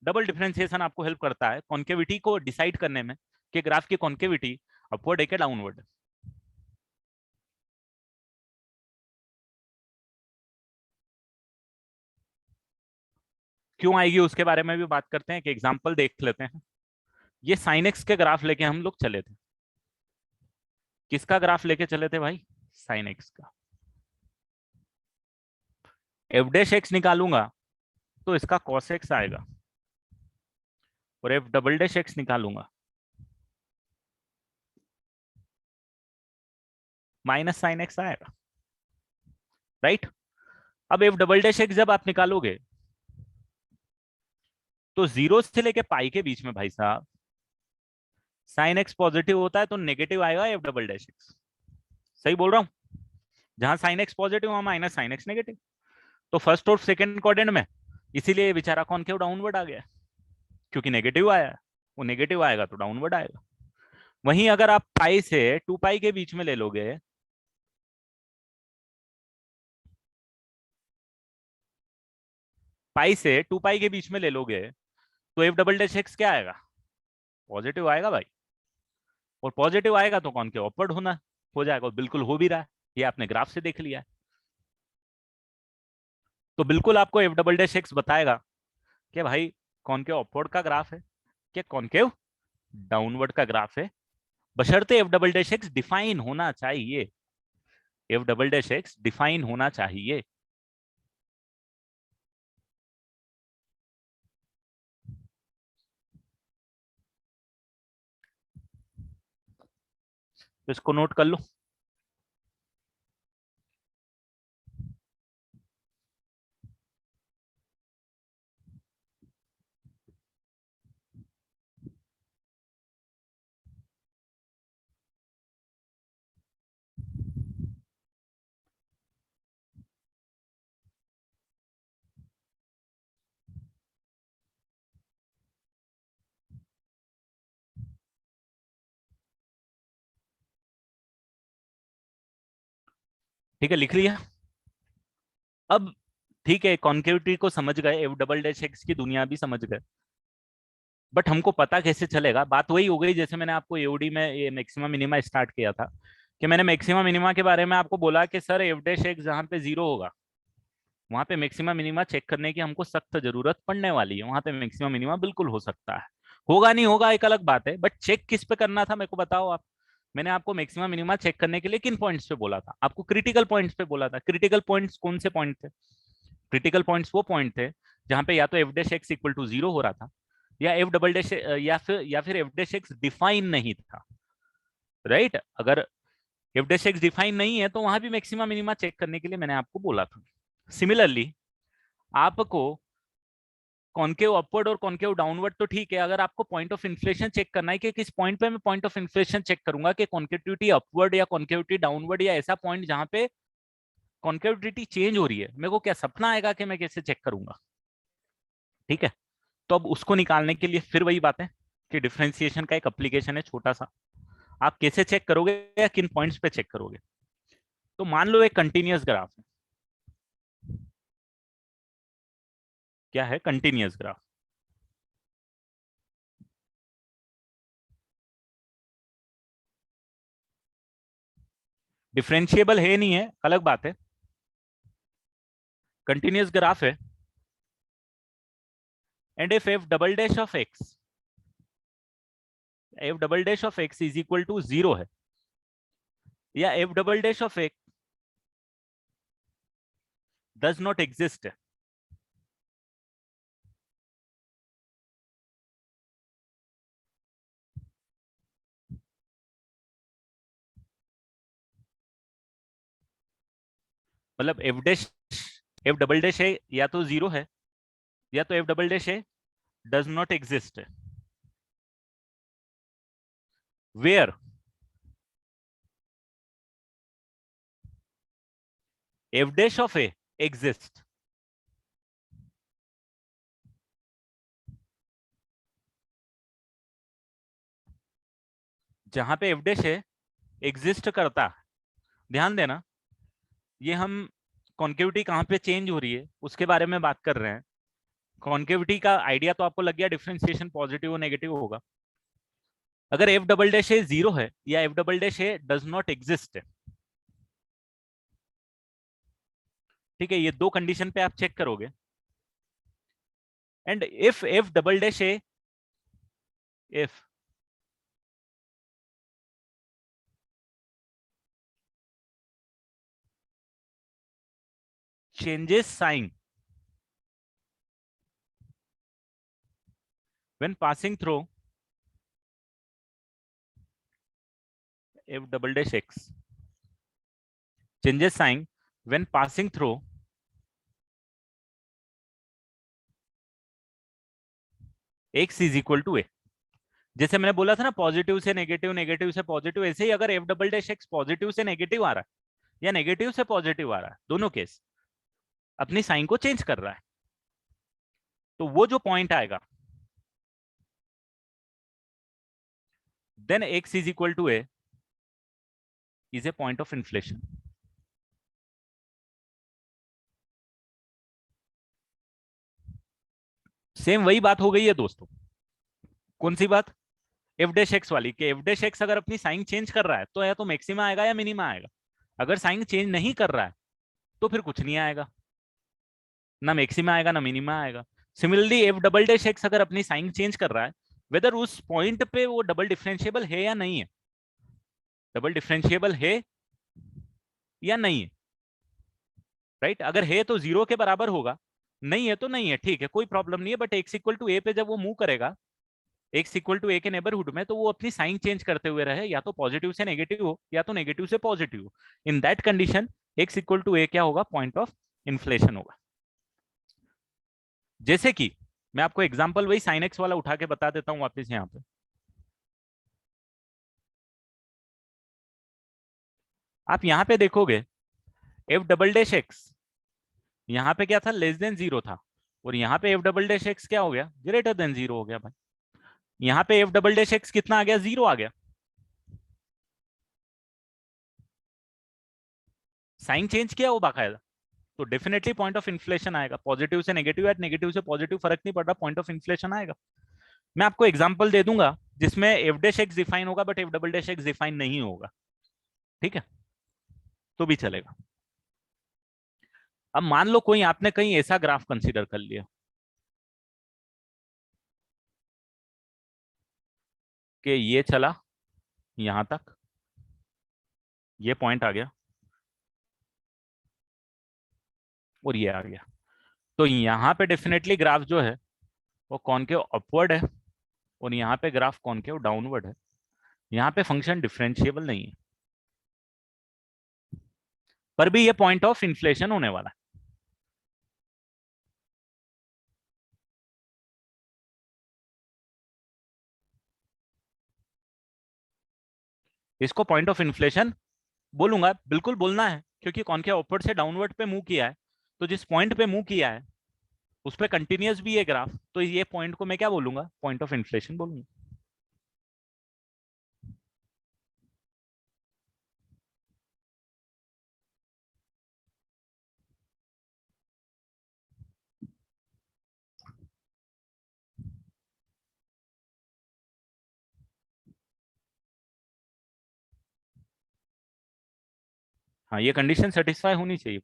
डबल डिफरेंशिएशन आपको हेल्प करता है कॉन्केविटी को डिसाइड करने में, कि ग्राफ की कॉन्केविटी अपवर्ड है क्या डाउनवर्ड। क्यों आएगी उसके बारे में भी बात करते हैं, कि एग्जांपल देख लेते हैं। ये साइन एक्स के ग्राफ लेके हम लोग चले थे। किसका ग्राफ लेके चले थे भाई? साइन एक्स का। एफ डैश एक्स निकालूंगा तो इसका कॉस एक्स आएगा, और एफ डबल डैश एक्स निकालूंगा माइनस साइन एक्स आएगा, राइट। अब एफ डबल डैश एक्स जब आप निकालोगे तो जीरो से लेके पाई के बीच में भाई साहब साइन एक्स पॉजिटिव होता है, तो नेगेटिव आएगा एफ डबल डैश एक्स। सही बोल रहा हूं? जहां साइन एक्स पॉजिटिव वहां माइनस साइन एक्स नेगेटिव। तो फर्स्ट और सेकंड क्वाड्रेंट में इसीलिए ये बेचारा कॉनकेव डाउनवर्ड आ गया, क्योंकि नेगेटिव आया। वो नेगेटिव आएगा तो डाउनवर्ड आएगा। वहीं अगर आप पाई से टू पाई के बीच में ले लोगे, पाई से टू पाई के बीच में ले लोगे, तो एफ डबल डैश एक्स क्या आएगा? पॉजिटिव आएगा भाई। और पॉजिटिव आएगा तो कौन के अपवर्ड होना हो जाएगा, और बिल्कुल हो भी रहा है, ये आपने ग्राफ से देख लिया है। तो बिल्कुल आपको एफ डबल डैश एक्स बताएगा कि भाई कॉनकेव अपवर्ड का ग्राफ है कि कॉनकेव डाउनवर्ड का ग्राफ है, बशर्ते F double dash x define होना चाहिए। F double dash x define होना चाहिए। तो इसको नोट कर लो। ठीक है, लिख लिया। अब ठीक है, कॉन्केविटी को समझ गए, एफ डबल डैश एक्स की दुनिया भी समझ गए, बट हमको पता कैसे चलेगा? बात वही हो गई जैसे मैंने आपको एओडी में ये मैक्सिमम मिनिमा स्टार्ट किया था, कि मैंने मैक्सिमम मिनिमा के बारे में आपको बोला कि सर एफ डैश एक्स जहाँ पे जीरो होगा वहां पे मैक्सिमम मिनिमा चेक करने की हमको सख्त जरूरत पड़ने वाली है। वहां पे मैक्सिमम मिनिमा बिल्कुल हो सकता है, होगा नहीं होगा एक अलग बात है, बट चेक किस पे करना था मेरे को बताओ आप। मैंने आपको मैक्सिमम मिनिमा चेक करने के लिए किन पॉइंट्स पे बोला था? आपको क्रिटिकल पॉइंट्स पे बोला था। क्रिटिकल पॉइंट्स कौन से पॉइंट थे? क्रिटिकल पॉइंट्स वो पॉइंट थे जहां पे या तो F dash X equal to zero हो रहा था, या एफ डबल डैश या फिर एफ डैश एक्स डिफाइन नहीं था, राइट। अगर एफ डैश एक्स डिफाइन नहीं है तो वहां भी मैक्सिमम मिनिमा चेक करने के लिए मैंने आपको बोला था। सिमिलरली आपको कॉनकेव अपवर्ड और कॉनकेव डाउनवर्ड तो ठीक है, अगर आपको पॉइंट ऑफ इन्फ्लेशन चेक करना है कि किस पॉइंट पे मैं पॉइंट ऑफ इन्फ्लेशन चेक करूंगा, कि कॉन्केविटी अपवर्ड या कॉन्केविटी डाउनवर्ड, या ऐसा पॉइंट जहां पे कॉन्केविटी चेंज हो रही है, मेरे को क्या सपना आएगा कि मैं कैसे चेक करूंगा? ठीक है। तो अब उसको निकालने के लिए फिर वही बात है कि डिफरेंशिएशन का एक एप्लीकेशन है छोटा सा। आप कैसे चेक करोगे या किन पॉइंट्स पे चेक करोगे? तो मान लो एक कंटिन्यूअस ग्राफ है, क्या है? Continuous graph. डिफरेंशिएबल है नहीं है अलग बात है, कंटिन्यूअस ग्राफ है। And if F double dash of X is equal to 0 है, या F double dash of X does not exist है, मतलब एफ डबल डैश है या तो 0 है, या तो एफ डबल डैश है डज नॉट एग्जिस्ट है। Where F dash of A exist, जहां पे एफ डैश है एग्जिस्ट करता। ध्यान देना, ये हम कॉन्केविटी कहाँ पे चेंज हो रही है उसके बारे में बात कर रहे हैं। कॉन्केविटी का आइडिया तो आपको लग गया, डिफरेंशिएशन पॉजिटिव और नेगेटिव होगा। अगर एफ डबल डैश ए 0 है या F double dash A does not exist है, ठीक है, ये दो कंडीशन पे आप चेक करोगे। And if F double dash A if changes sign when passing through f double dash x, changes sign when passing through x is equal to a। जैसे मैंने बोला था ना, पॉजिटिव से नेगेटिव, नेगेटिव से पॉजिटिव, ऐसे ही अगर F double dash x positive से नेगेटिव आ रहा है या नेगेटिव से पॉजिटिव आ रहा है, दोनों केस अपनी साइन को चेंज कर रहा है, तो वो जो पॉइंट आएगा then x is equal to a is a point of inflation. Same वही बात हो गई है दोस्तों। कौन सी बात? एफ डैश एक्स वाली, कि एफ डैश एक्स अगर अपनी साइन चेंज कर रहा है तो या तो मैक्सिमा आएगा या मिनिमा आएगा। अगर साइन चेंज नहीं कर रहा है तो फिर कुछ नहीं आएगा, ना मैक्सिमा आएगा ना मिनिमा आएगा। Similarly F double dash x अगर अपनी साइन चेंज कर रहा है, वेदर उस पॉइंट पे वो डबल डिफरेंशिएबल है या नहीं है, डबल डिफरेंशिएबल है या नहीं है, राइट? अगर है तो 0 के बराबर होगा, नहीं है तो नहीं है, ठीक है, कोई प्रॉब्लम नहीं है। बट एक्स इक्वल टू ए पे जब वो मूव करेगा, एक्स इक्वल टू ए के नेबरहुड में, तो वो अपनी साइन चेंज करते हुए रहे, या तो पॉजिटिव से नेगेटिव हो या तो नेगेटिव से पॉजिटिव हो। In that condition x equal to a क्या होगा? पॉइंट ऑफ इन्फ्लेशन होगा। जैसे कि मैं आपको एग्जांपल वही साइन एक्स वाला उठा के बता देता हूं वापस यहाँ पे। आप यहाँ पे देखोगे एफ डबल डैश एक्स यहाँ पे क्या था? लेस देन 0 था, और यहाँ पे एफ डबल डैश एक्स क्या हो गया? ग्रेटर देन 0 हो गया भाई। यहाँ पे एफ डबल डैश एक्स कितना आ गया? 0 आ गया। साइन चेंज किया वो बाकायदा, तो डेफिनेटली पॉइंट ऑफ इन्फ्लेशन आएगा। पॉजिटिव से नेगेटिव या नेगेटिव से पॉजिटिव फर्क नहीं पड़ रहा, पॉइंट ऑफ इन्फ्लेशन आएगा। मैं आपको एग्जांपल दे दूंगा जिसमें एफ डैश एक्स डिफाइन होगा but F double dash x define नहीं होगा, ठीक है, तो भी चलेगा। अब मान लो कोई आपने कहीं ऐसा ग्राफ कंसीडर कर लिया कि ये चला यहां तक, ये पॉइंट आ गया और ये आ गया, तो यहाँ पे डेफिनेटली ग्राफ जो है वो कॉनकेव अपवर्ड है, और यहाँ पे ग्राफ कॉनकेव डाउनवर्ड है। यहाँ पे फंक्शन डिफरेंशिएबल नहीं है, पर भी ये पॉइंट ऑफ इन्फ्लेशन होने वाला है। इसको पॉइंट ऑफ इन्फ्लेशन बोलूंगा, बिल्कुल बोलना है, क्योंकि कॉनकेव अपवर्ड से डाउनवर्ड पे मूव किया है, तो जिस पॉइंट पे मूव किया है उस पर कंटिन्यूअस भी है ग्राफ, तो ये पॉइंट को मैं क्या बोलूंगा? पॉइंट ऑफ इन्फ्लेशन बोलूंगा। हाँ, ये कंडीशन सेटिस्फाई होनी चाहिए।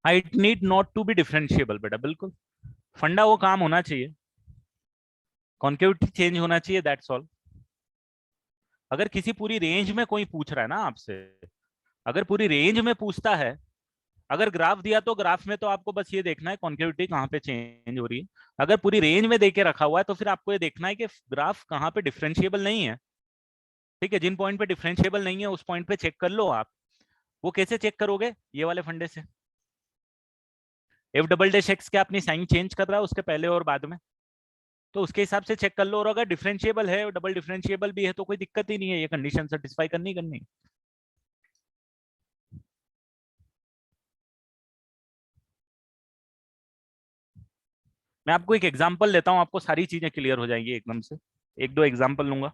हाँ, it need not to be differentiable बेटा, बिल्कुल। फंडा वो काम होना चाहिए, कॉन्केविटी चेंज होना चाहिए, दैट्स ऑल। अगर किसी पूरी रेंज में कोई पूछ रहा है ना आपसे, अगर पूरी रेंज में पूछता है, अगर ग्राफ दिया तो ग्राफ में तो आपको बस ये देखना है कॉन्केविटी कहाँ पे चेंज हो रही है। अगर पूरी रेंज में देके रखा हुआ है तो फिर आपको ये देखना है कि ग्राफ कहाँ पे डिफरेंशिएबल नहीं है। ठीक है, जिन पॉइंट पे डिफरेंशिएबल नहीं है उस पॉइंट पे चेक कर लो आप। वो कैसे चेक करोगे? ये वाले फंडे से। एफ डबल डैश एक्स क्या अपनी साइन चेंज कर रहा है उसके पहले और बाद में? तो उसके हिसाब से चेक कर लो, और अगर डिफरेंशिएबल है, डबल डिफरेंशिएबल भी है, तो कोई दिक्कत ही नहीं है, ये कंडीशन सेटिस्फाई करनी करनी। मैं आपको एक एग्जांपल लेता हूँ, आपको सारी चीजें क्लियर हो जाएंगी एकदम से। एक दो एग्जांपल लूंगा।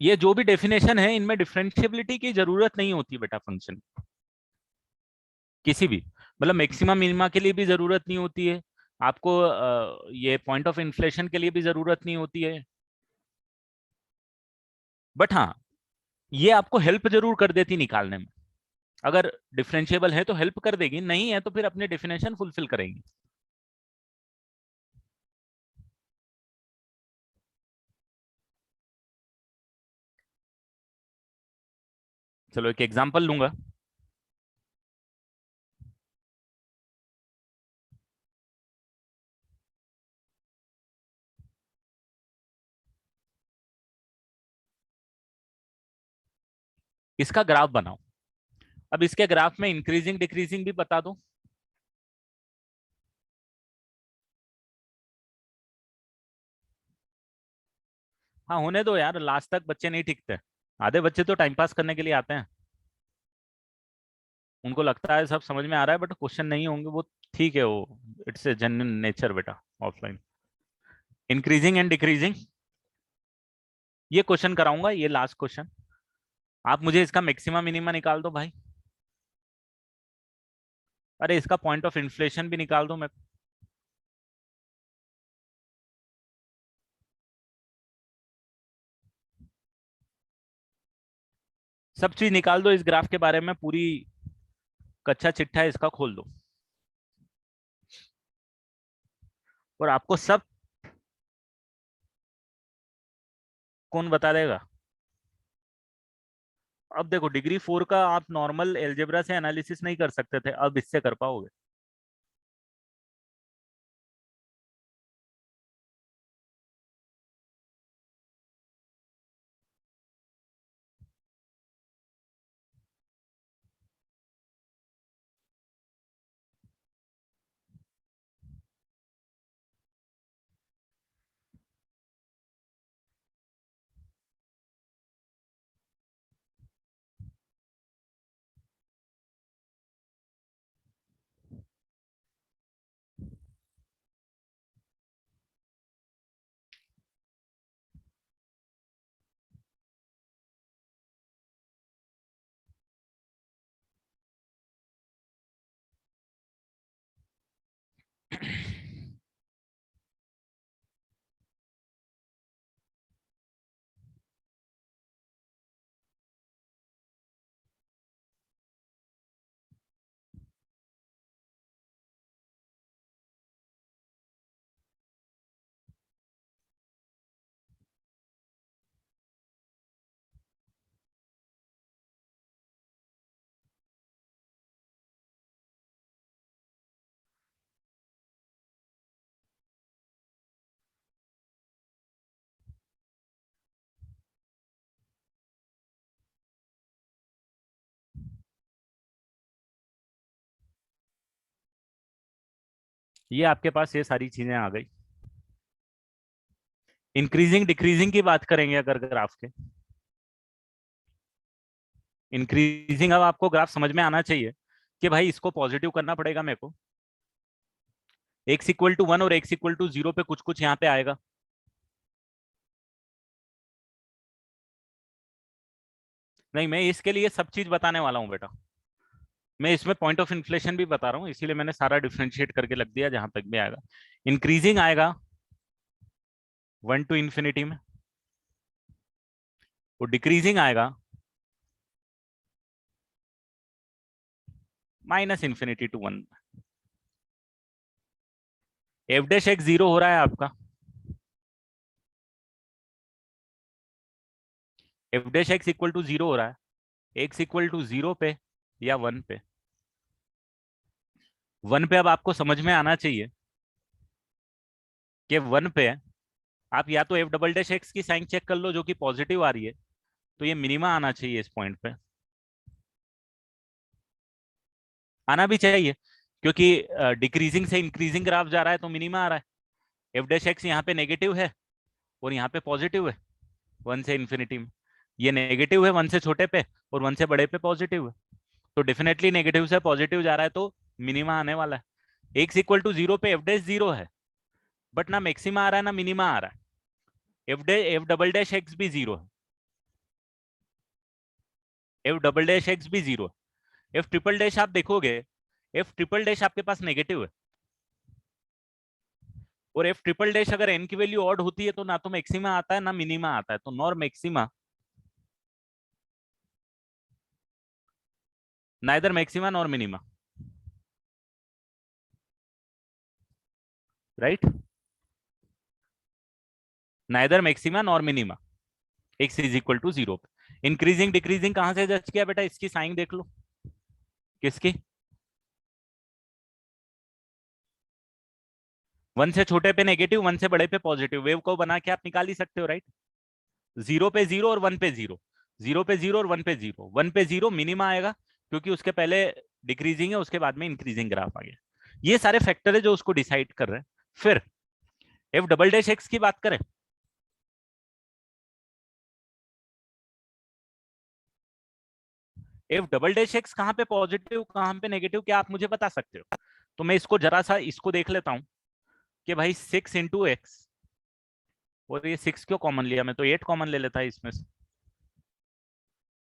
ये जो भी डेफिनेशन है इनमें डिफरेंशिएबिलिटी की जरूरत नहीं होती बेटा, फंक्शन किसी भी, मतलब मैक्सिमम मिनिमा के लिए भी जरूरत नहीं होती है आपको, ये पॉइंट ऑफ इन्फ्लेशन के लिए भी जरूरत नहीं होती है। बट हाँ, ये आपको हेल्प जरूर कर देती निकालने में। अगर डिफरेंशिएबल है तो हेल्प कर देगी, नहीं है तो फिर अपने डेफिनेशन फुलफिल करेंगी। चलो एक एग्जांपल लूंगा। इसका ग्राफ बनाओ। अब इसके ग्राफ में इंक्रीजिंग डिक्रीजिंग भी बता दो। हाँ, होने दो यार, लास्ट तक बच्चे नहीं टिकते। आधे बच्चे तो टाइम पास करने के लिए आते हैं, उनको लगता है सब समझ में आ रहा है, बट क्वेश्चन नहीं होंगे वो। ठीक है वो, इट्स ए जेन्युइन नेचर बेटा, ऑफलाइन। इंक्रीजिंग एंड डिक्रीजिंग, ये क्वेश्चन कराऊंगा, ये लास्ट क्वेश्चन। आप मुझे इसका मैक्सिमम मिनिमा निकाल दो भाई। अरे इसका पॉइंट ऑफ इन्फ्लेशन भी निकाल दो मैं। सब चीज निकाल दो, इस ग्राफ के बारे में पूरी कच्चा चिट्ठा है इसका खोल दो, और आपको सब कौन बता देगा। अब देखो, डिग्री 4 का आप नॉर्मल एलजेब्रा से एनालिसिस नहीं कर सकते थे, अब इससे कर पाओगे। ये आपके पास ये सारी चीजें आ गई। इंक्रीजिंग डिक्रीजिंग की बात करेंगे अगर ग्राफ के, इंक्रीजिंग, अब आपको ग्राफ समझ में आना चाहिए कि भाई इसको पॉजिटिव करना पड़ेगा मेरे को, एक्स इक्वल टू 1 और एक्स इक्वल टू 0 पे कुछ कुछ यहाँ पे आएगा। नहीं, मैं इसके लिए सब चीज बताने वाला हूँ बेटा। मैं इसमें पॉइंट ऑफ इन्फ्लेशन भी बता रहा हूँ, इसीलिए मैंने सारा डिफ्रेंशिएट करके लग दिया जहां तक भी आएगा। इंक्रीजिंग आएगा 1 टू इंफिनिटी में, और डिक्रीजिंग आएगा minus infinity to 1। F dash X 0 हो रहा है आपका, F dash X equal to 0 हो रहा है, एक्स इक्वल टू 0 पे या 1 पे। 1 पे अब आपको समझ में आना चाहिए कि 1 पे आप या तो एफ डबल डैश एक्स की साइन चेक कर लो जो कि पॉजिटिव आ रही है, तो ये मिनिमा आना चाहिए इस पॉइंट पे, आना भी चाहिए, क्योंकि डिक्रीजिंग से इंक्रीजिंग ग्राफ जा रहा है तो मिनिमा आ रहा है। एफ डैश एक्स यहाँ पे नेगेटिव है और यहाँ पे पॉजिटिव है 1 से इन्फिनिटी में, ये नेगेटिव है 1 से छोटे पे और 1 से बड़े पे पॉजिटिव है, तो डेफिनेटली नेगेटिव से पॉजिटिव जा रहा है तो मिनिमा आने वाला है। एक्स इक्वल टू 0 पे एफ डैश 0 है, बट ना मैक्सिमा आ रहा है ना मिनिमा आ रहा है। एफ डबल डैश एक्स भी 0 है, एफ डबल डैश एक्स भी 0 है। एफ ट्रिपल डैश आप देखोगे, एफ ट्रिपल डैश आपके पास नेगेटिव है, और एफ ट्रिपल डैश अगर एन की वैल्यू ऑड होती है तो ना तो मैक्सिमा आता है ना मिनिमा आता है, तो nor maxima, neither maxima nor minima, right, neither maxima nor minima, X is equal to 0 पे। इंक्रीजिंग डिक्रीजिंग कहां से जज किया बेटा, इसकी साइन देख लो, किसकी, 1 से छोटे पे नेगेटिव 1 से बड़े पे पॉजिटिव, वेव को बना के आप निकाल ही सकते हो, राइट। 0 पे 0 और 1 पे 0, 0 पे 0 और 1 पे 0, 1 पे 0 मिनिमा आएगा क्योंकि उसके पहले डिक्रीजिंग है, उसके बाद में इंक्रीजिंग ग्राफ आ गया। ये सारे फैक्टर है जो उसको डिसाइड कर रहे हैं। फिर एफ डबल डैश एक्स की बात करें, एफ डबल डैश एक्स कहां पे पॉजिटिव कहां पे नेगेटिव, क्या आप मुझे बता सकते हो? तो मैं इसको जरा सा इसको देख लेता हूं कि भाई 6 इंटू एक्स, और ये 6 क्यों कॉमन लिया, मैं तो 8 कॉमन ले लेता है इसमें से,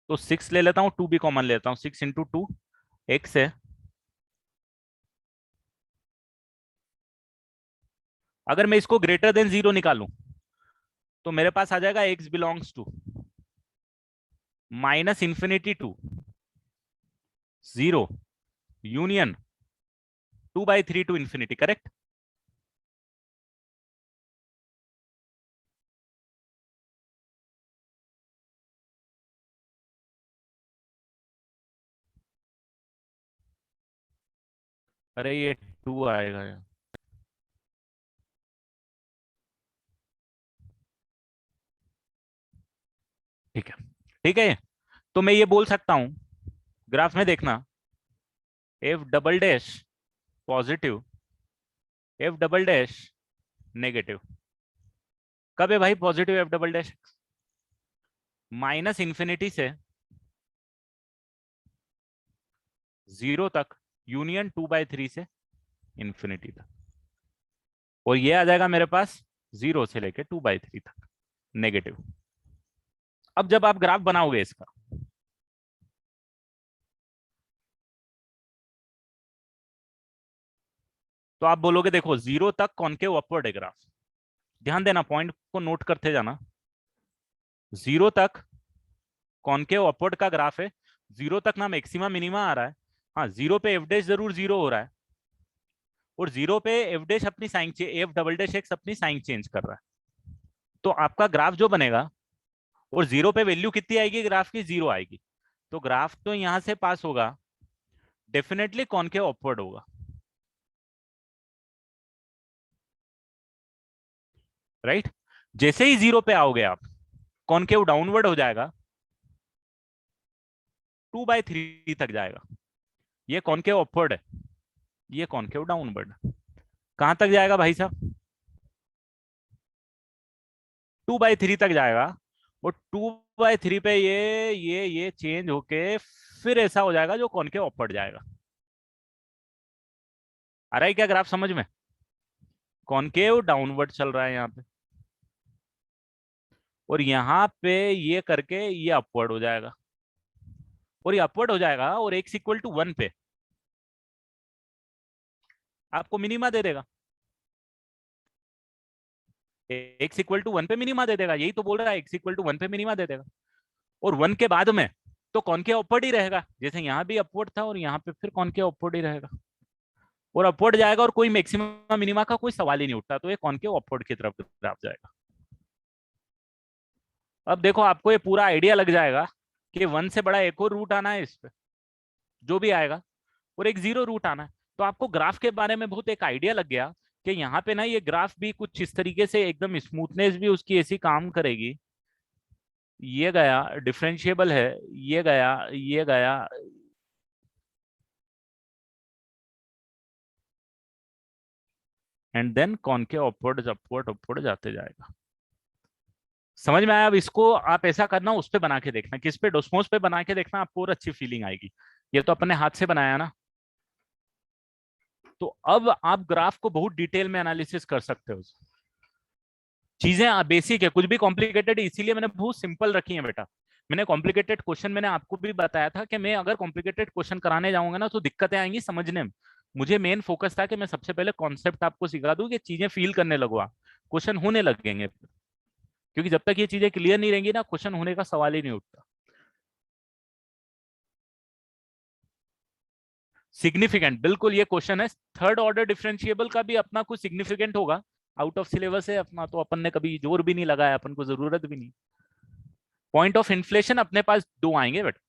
तो 6 ले लेता हूँ, 2 भी कॉमन लेता हूँ, 6 इंटू 2 एक्स है। अगर मैं इसको ग्रेटर देन 0 निकालूं तो मेरे पास आ जाएगा X belongs to minus infinity to 0 union 2/3 to infinity, correct. अरे ये 2 आएगा यार, ठीक है, ठीक है। तो मैं ये बोल सकता हूं, ग्राफ में देखना, F double dash positive, F double dash negative. कब है भाई positive F double dash, minus infinity से 0 तक यूनियन 2/3 से इंफिनिटी तक, और ये आ जाएगा मेरे पास 0 से लेके 2/3 तक नेगेटिव। अब जब आप ग्राफ बनाओगे इसका, तो आप बोलोगे देखो 0 तक कॉनकेव अपवर्ड है ग्राफ, ध्यान देना पॉइंट को नोट करते जाना, 0 तक कॉनकेव अपवर्ड का ग्राफ है, 0 तक ना मैक्सिमा मिनिमा आ रहा है, हाँ 0 पे एफ डैश जरूर 0 हो रहा है, और 0 पे एफ डैश अपनी sign F double dash X अपनी साइन चेंज कर रहा है, तो आपका ग्राफ जो बनेगा, और 0 पे वैल्यू कितनी आएगी ग्राफ की, 0 आएगी, तो ग्राफ तो यहां से पास होगा, डेफिनेटली कॉनकेव अपवर्ड होगा, राइट। जैसे ही 0 पे आओगे आप, कॉनकेव डाउनवर्ड हो जाएगा, 2/3 तक जाएगा, ये कॉनकेव अपवर्ड है, ये कॉनकेव डाउनवर्ड। कहां तक जाएगा भाई साहब? 2/3 तक जाएगा। और 2/3 पे ये चेंज होके फिर ऐसा हो जाएगा जो कॉनकेव अपवर्ड जाएगा। आ रहा है क्या ग्राफ समझ में? कॉनकेव डाउनवर्ड चल रहा है यहाँ पे, और यहाँ पे ये करके ये अपवर्ड हो जाएगा, और ये अपवर्ड हो जाएगा, और x इक्वल टू 1 पे आपको मिनिमा दे देगा। x इक्वल टू 1 पे मिनिमा दे देगा, यही तो बोल रहा है, x इक्वल टू 1 पे मिनिमा दे देगा। और 1 के बाद में तो कॉनकेव अपवर्ड ही रहेगा, जैसे यहाँ भी अपवर्ड था और यहाँ पे फिर कॉनकेव अपवर्ड ही रहेगा, और अपवर्ड जाएगा, और कोई मैक्सिमम मिनिमा का कोई सवाल ही नहीं उठता, तो ये कॉनकेव अपवर्ड की तरफ ग्राफ जाएगा। अब देखो आपको ये पूरा आइडिया लग जाएगा कि 1 से बड़ा एक और रूट आना है इस पे, जो भी आएगा, और एक 0 रूट आना है। तो आपको ग्राफ के बारे में बहुत एक आइडिया लग गया कि यहाँ पे ना ये ग्राफ भी कुछ इस तरीके से एकदम स्मूथनेस भी उसकी ऐसी काम करेगी। ये गया डिफरेंशिएबल है, ये गया, ये गया, and then concave upward upward upward जाते जाएगा। समझ में आया? अब इसको आप ऐसा करना, उस पे बना के देखना, किस पे, डोस्मोस पे बना के देखना, आपको और अच्छी फीलिंग आएगी। ये तो अपने हाथ से बनाया ना। तो अब आप ग्राफ को बहुत डिटेल में एनालिसिस कर सकते हो। चीजें बेसिक है, कुछ भी कॉम्प्लिकेटेड, इसीलिए मैंने बहुत सिंपल रखी है बेटा। मैंने कॉम्प्लिकेटेड क्वेश्चन, मैंने आपको भी बताया था कि मैं अगर कॉम्प्लिकेटेड क्वेश्चन कराने जाऊंगा ना तो दिक्कतें आएंगी समझने में। मुझे मेन फोकस था कि मैं सबसे पहले कॉन्सेप्ट आपको सिखा दूं कि चीजें फील करने लगो आप, क्वेश्चन होने लगेंगे। क्योंकि जब तक ये चीजें क्लियर नहीं रहेंगी ना, क्वेश्चन होने का सवाल ही नहीं उठता। सिग्निफिकेंट, बिल्कुल ये क्वेश्चन है। थर्ड ऑर्डर डिफरेंशिएबल का भी अपना कुछ सिग्निफिकेंट होगा, आउट ऑफ सिलेबस है अपना, तो अपन ने कभी जोर भी नहीं लगाया, अपन को जरूरत भी नहीं। पॉइंट ऑफ इन्फ्लेशन अपने पास दो आएंगे बेटा।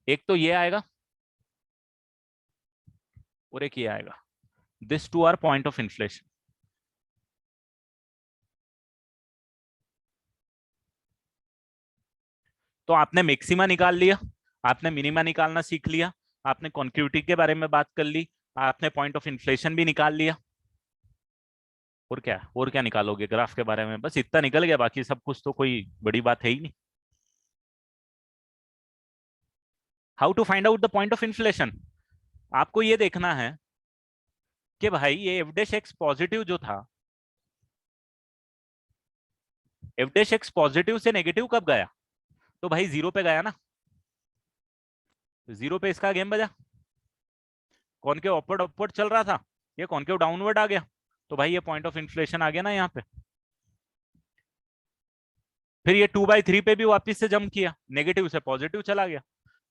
एक तो ये आएगा, और एक ये आएगा। This two are point of inflation. तो आपने मैक्सिमा निकाल लिया, आपने मिनिमा निकालना सीख लिया, आपने कॉन्क्यूटिव के बारे में बात कर ली, आपने पॉइंट ऑफ इन्फ्लेशन भी निकाल लिया। और क्या निकालोगे ग्राफ के बारे में? बस इतना निकल गया, बाकी सब कुछ तो कोई बड़ी बात है ही नहीं। How to find out the point of inflation? आपको ये देखना है कि भाई ये एफ डैश एक्स पॉजिटिव जो था, एफ डैश एक्स पॉजिटिव से नेगेटिव कब गया? तो भाई 0 पे गया ना। 0 पे इसका गेम बजा, कॉनकेव अपवर्ड अपवर्ड चल रहा था, ये कॉनकेव डाउनवर्ड आ गया, तो भाई ये पॉइंट ऑफ इन्फ्लेशन आ गया ना यहाँ पे। फिर ये 2/3 पे भी वापस से जंप किया, नेगेटिव से पॉजिटिव चला गया,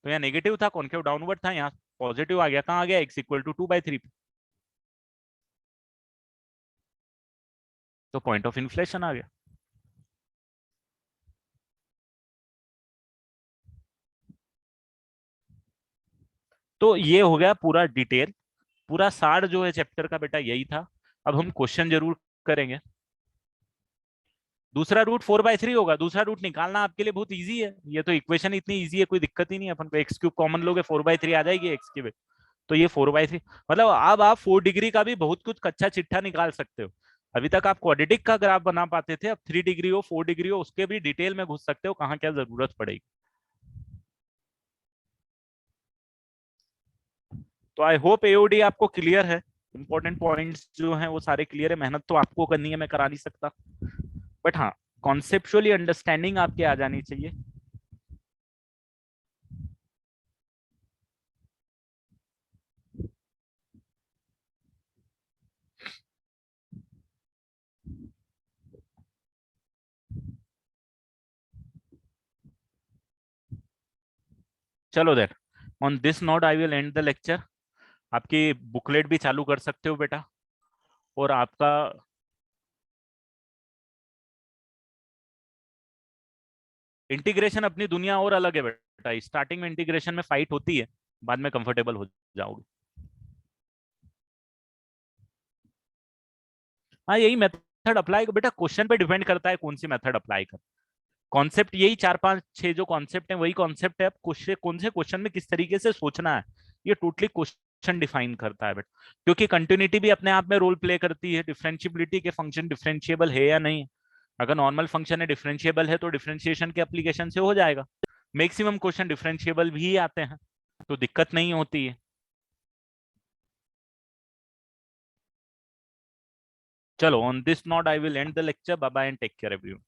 तो यहाँ नेगेटिव था, कॉनकेव डाउनवर्ड था, यहाँ पॉजिटिव आ गया, कहाँ आ गया? x इक्वल टू 2/3 पे, तो पॉइंट ऑफ इन्फ्लेशन आ गया। तो ये हो गया पूरा डिटेल, पूरा सार जो है चैप्टर का बेटा यही था। अब हम क्वेश्चन जरूर करेंगे। दूसरा रूट 4/3 होगा, दूसरा रूट निकालना आपके लिए बहुत इजी है, ये तो इक्वेशन इतनी इजी है, कोई दिक्कत ही नहीं है। अपन को x क्यूब कॉमन लोगे 4/3 आ जाएगी x की, तो ये 4/3, मतलब अब आप 4 डिग्री का भी बहुत कुछ कच्चा चिट्ठा निकाल सकते हो। अभी तक आप क्वाड्रेटिक का ग्राफ बना पाते थे, अब 3 डिग्री हो 4 डिग्री हो उसके भी डिटेल में घुस सकते हो, कहाँ क्या जरूरत पड़ेगी। तो आई होप एओडी आपको क्लियर है, इंपॉर्टेंट पॉइंट्स जो हैं वो सारे क्लियर है। मेहनत तो आपको करनी है, मैं करा नहीं सकता, बट हाँ कॉन्सेप्चुअली अंडरस्टैंडिंग आपके आ जानी चाहिए। चलो there, on this note I will end the lecture. आपकी बुकलेट भी चालू कर सकते हो बेटा, और आपका इंटीग्रेशन अपनी दुनिया और अलग है बेटा, स्टार्टिंग में इंटीग्रेशन में फाइट होती है, बाद में कंफर्टेबल हो जाओगे। हाँ यही मेथड अप्लाई बेटा, क्वेश्चन पे डिपेंड करता है कौन सी मेथड अप्लाई कर। कॉन्सेप्ट यही 4 5 6 जो कॉन्सेप्ट है वही कॉन्सेप्ट है। अब क्वेश्चन कौन से क्वेश्चन में किस तरीके से सोचना है ये टोटली क्वेश्चन डिफाइन करता है। बट क्योंकि कंटिन्यूटी भी अपने आप में रोल प्ले करती है, डिफरेंशिएबिलिटी के फंक्शन डिफरेंशिएबल है या नहीं। अगर नॉर्मल फंक्शन है डिफरेंशिएबल है तो डिफरेंशिएशन के एप्लीकेशन से हो जाएगा। मैक्सिमम क्वेश्चन डिफरेंशिएबल भी आते हैं तो दिक्कत नहीं होती है। चलो, on this note I will end the lecture. Bye bye and take care everyone.